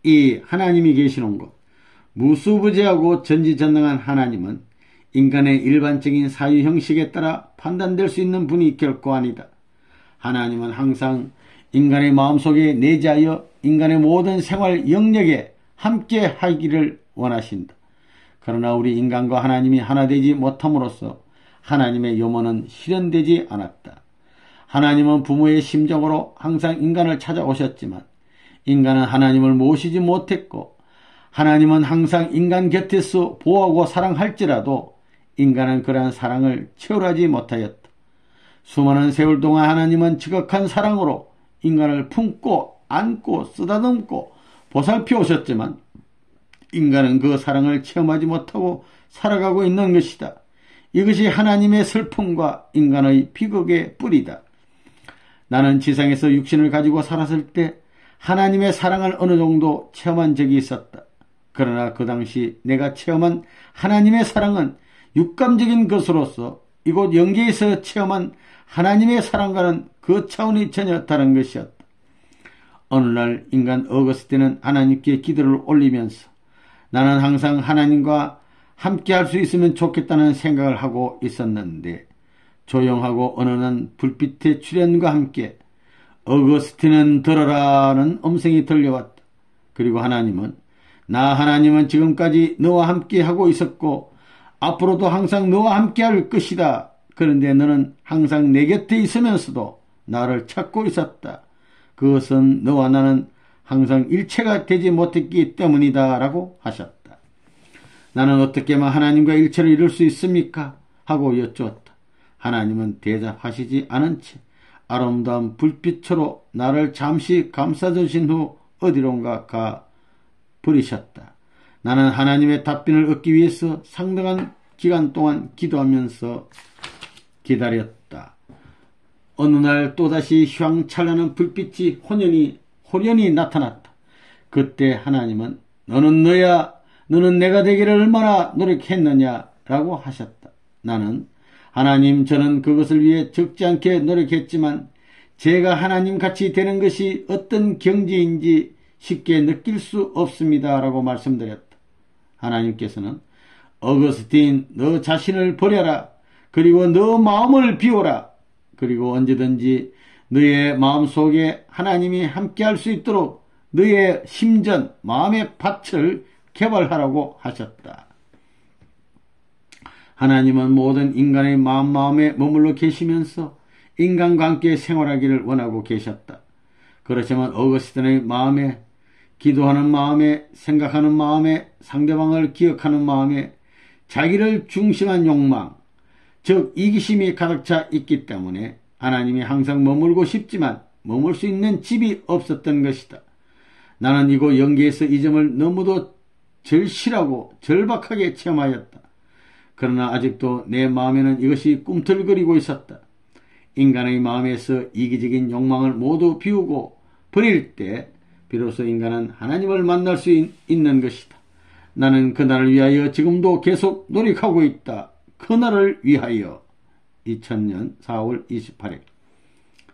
이 하나님이 계시는 곳, 무수부재하고 전지전능한 하나님은 인간의 일반적인 사유 형식에 따라 판단될 수 있는 분이 결코 아니다. 하나님은 항상 인간의 마음속에 내재하여 인간의 모든 생활 영역에 함께 하기를 원하신다. 그러나 우리 인간과 하나님이 하나 되지 못함으로써 하나님의 요모는 실현되지 않았다. 하나님은 부모의 심정으로 항상 인간을 찾아오셨지만 인간은 하나님을 모시지 못했고 하나님은 항상 인간 곁에서 보호하고 사랑할지라도 인간은 그러한 사랑을 체험하지 못하였다. 수많은 세월 동안 하나님은 지극한 사랑으로 인간을 품고 안고 쓰다듬고 보살펴 오셨지만 인간은 그 사랑을 체험하지 못하고 살아가고 있는 것이다. 이것이 하나님의 슬픔과 인간의 비극의 뿌리다. 나는 지상에서 육신을 가지고 살았을 때 하나님의 사랑을 어느 정도 체험한 적이 있었다. 그러나 그 당시 내가 체험한 하나님의 사랑은 육감적인 것으로서 이곳 영계에서 체험한 하나님의 사랑과는 그 차원이 전혀 다른 것이었다. 어느 날 인간 어거스틴은 하나님께 기도를 올리면서 나는 항상 하나님과 함께 할 수 있으면 좋겠다는 생각을 하고 있었는데 조용하고 어느한 불빛의 출현과 함께 어거스틴은 들어라는 음성이 들려왔다. 그리고 하나님은 나 하나님은 지금까지 너와 함께 하고 있었고 앞으로도 항상 너와 함께 할 것이다. 그런데 너는 항상 내 곁에 있으면서도 나를 찾고 있었다. 그것은 너와 나는 항상 일체가 되지 못했기 때문이다 라고 하셨다. 나는 어떻게만 하나님과 일체를 이룰 수 있습니까? 하고 여쭈었다. 하나님은 대답하시지 않은 채 아름다운 불빛으로 나를 잠시 감싸주신 후 어디론가 가 버리셨다. 나는 하나님의 답변을 얻기 위해서 상당한 기간 동안 기도하면서 기다렸다. 어느 날 또다시 휘황찬란한 불빛이 호련히 나타났다. 그때 하나님은 너는 내가 되기를 얼마나 노력했느냐라고 하셨다. 나는 하나님, 저는 그것을 위해 적지 않게 노력했지만 제가 하나님같이 되는 것이 어떤 경지인지 쉽게 느낄 수 없습니다 라고 말씀드렸다. 하나님께서는 어거스틴, 너 자신을 버려라. 그리고 너 마음을 비워라. 그리고 언제든지 너의 마음속에 하나님이 함께할 수 있도록 너의 심전, 마음의 밭을 개발하라고 하셨다. 하나님은 모든 인간의 마음에 머물러 계시면서 인간과 함께 생활하기를 원하고 계셨다. 그렇지만 어거스틴의 마음에, 기도하는 마음에, 생각하는 마음에, 상대방을 기억하는 마음에 자기를 중심한 욕망, 즉 이기심이 가득 차 있기 때문에 하나님이 항상 머물고 싶지만 머물 수 있는 집이 없었던 것이다. 나는 이곳 영계에서 이 점을 너무도 절실하고 절박하게 체험하였다. 그러나 아직도 내 마음에는 이것이 꿈틀거리고 있었다. 인간의 마음에서 이기적인 욕망을 모두 비우고 버릴 때 비로소 인간은 하나님을 만날 수 있는 것이다. 나는 그날을 위하여 지금도 계속 노력하고 있다. 그날을 위하여. 2000년 4월 28일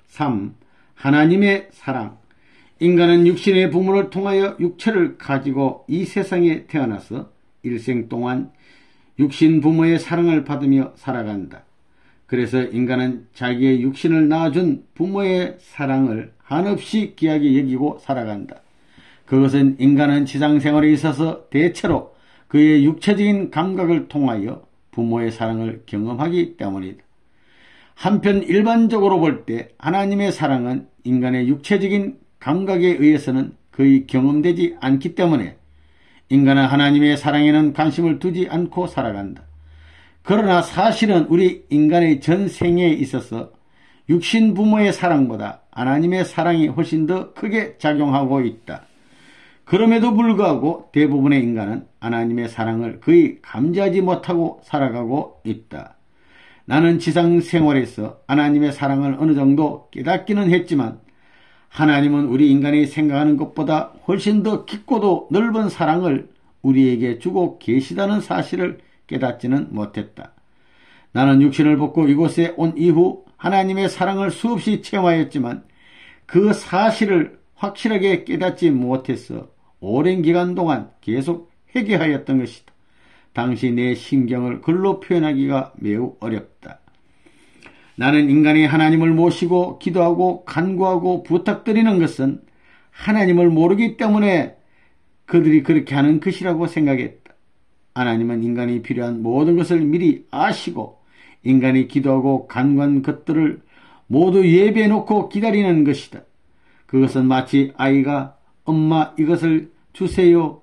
3. 하나님의 사랑. 인간은 육신의 부모를 통하여 육체를 가지고 이 세상에 태어나서 일생 동안 육신 부모의 사랑을 받으며 살아간다. 그래서 인간은 자기의 육신을 낳아준 부모의 사랑을 한없이 귀하게 여기고 살아간다. 그것은 인간은 지상생활에 있어서 대체로 그의 육체적인 감각을 통하여 부모의 사랑을 경험하기 때문이다. 한편 일반적으로 볼 때 하나님의 사랑은 인간의 육체적인 감각에 의해서는 거의 경험되지 않기 때문에 인간은 하나님의 사랑에는 관심을 두지 않고 살아간다. 그러나 사실은 우리 인간의 전 생애에 있어서 육신 부모의 사랑보다 하나님의 사랑이 훨씬 더 크게 작용하고 있다. 그럼에도 불구하고 대부분의 인간은 하나님의 사랑을 거의 감지하지 못하고 살아가고 있다. 나는 지상 생활에서 하나님의 사랑을 어느 정도 깨닫기는 했지만 하나님은 우리 인간이 생각하는 것보다 훨씬 더 깊고도 넓은 사랑을 우리에게 주고 계시다는 사실을 깨닫지는 못했다. 나는 육신을 벗고 이곳에 온 이후 하나님의 사랑을 수없이 체험하였지만 그 사실을 확실하게 깨닫지 못해서 오랜 기간 동안 계속 회개하였던 것이다. 당시 내 심경을 글로 표현하기가 매우 어렵다. 나는 인간이 하나님을 모시고 기도하고 간구하고 부탁드리는 것은 하나님을 모르기 때문에 그들이 그렇게 하는 것이라고 생각했다. 하나님은 인간이 필요한 모든 것을 미리 아시고 인간이 기도하고 간구한 것들을 모두 예배해 놓고 기다리는 것이다. 그것은 마치 아이가 엄마 이것을 주세요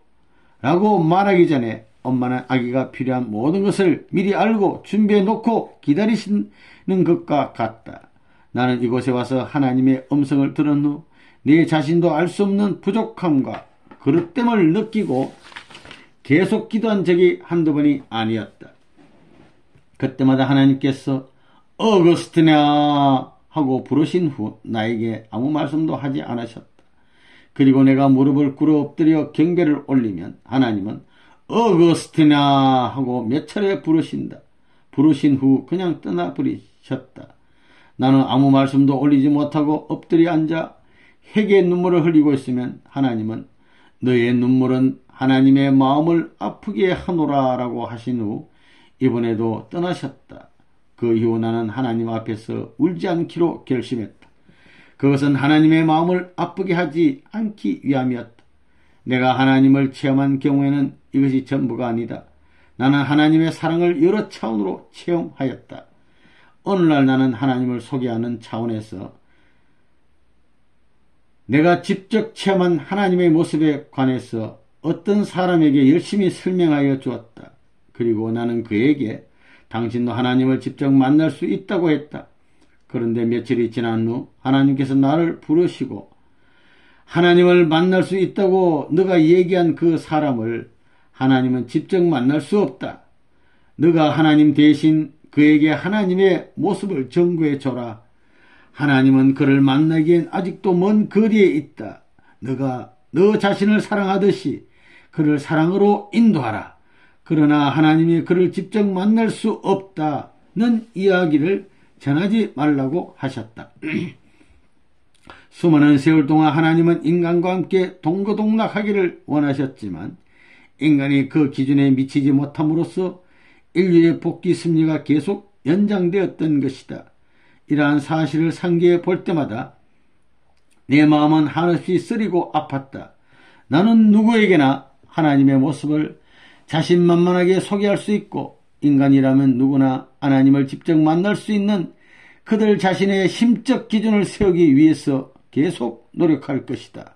라고 말하기 전에 엄마는 아기가 필요한 모든 것을 미리 알고 준비해 놓고 기다리시는 것과 같다. 나는 이곳에 와서 하나님의 음성을 들은 후 내 자신도 알 수 없는 부족함과 그릇됨을 느끼고 계속 기도한 적이 한두 번이 아니었다. 그때마다 하나님께서 어거스티나 하고 부르신 후 나에게 아무 말씀도 하지 않으셨다. 그리고 내가 무릎을 꿇어 엎드려 경배를 올리면 하나님은 어거스티나 하고 몇 차례 부르신다. 부르신 후 그냥 떠나버리셨다. 나는 아무 말씀도 올리지 못하고 엎드려 앉아 회개의 눈물을 흘리고 있으면 하나님은 너의 눈물은 하나님의 마음을 아프게 하노라 라고 하신 후 이번에도 떠나셨다. 그 이후 나는 하나님 앞에서 울지 않기로 결심했다. 그것은 하나님의 마음을 아프게 하지 않기 위함이었다. 내가 하나님을 체험한 경우에는 이것이 전부가 아니다. 나는 하나님의 사랑을 여러 차원으로 체험하였다. 어느 날 나는 하나님을 소개하는 차원에서 내가 직접 체험한 하나님의 모습에 관해서 어떤 사람에게 열심히 설명하여 주었다. 그리고 나는 그에게 당신도 하나님을 직접 만날 수 있다고 했다. 그런데 며칠이 지난 후 하나님께서 나를 부르시고 하나님을 만날 수 있다고 너가 얘기한 그 사람을 하나님은 직접 만날 수 없다. 너가 하나님 대신 그에게 하나님의 모습을 전구해 줘라. 하나님은 그를 만나기엔 아직도 먼 거리에 있다. 너가 너 자신을 사랑하듯이 그를 사랑으로 인도하라. 그러나 하나님이 그를 직접 만날 수 없다는 이야기를 전하지 말라고 하셨다. 수많은 세월 동안 하나님은 인간과 함께 동거동락하기를 원하셨지만 인간이 그 기준에 미치지 못함으로써 인류의 복귀 섭리가 계속 연장되었던 것이다. 이러한 사실을 상기해 볼 때마다 내 마음은 한없이 쓰리고 아팠다. 나는 누구에게나 하나님의 모습을 자신만만하게 소개할 수 있고 인간이라면 누구나 하나님을 직접 만날 수 있는 그들 자신의 심적 기준을 세우기 위해서 계속 노력할 것이다.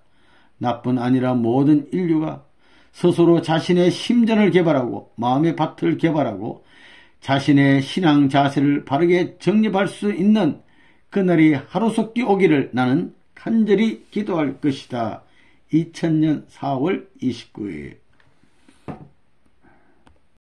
나뿐 아니라 모든 인류가 스스로 자신의 심전을 개발하고 마음의 밭을 개발하고 자신의 신앙 자세를 바르게 정립할 수 있는 그날이 하루속히 오기를 나는 간절히 기도할 것이다. 2000년 4월 29일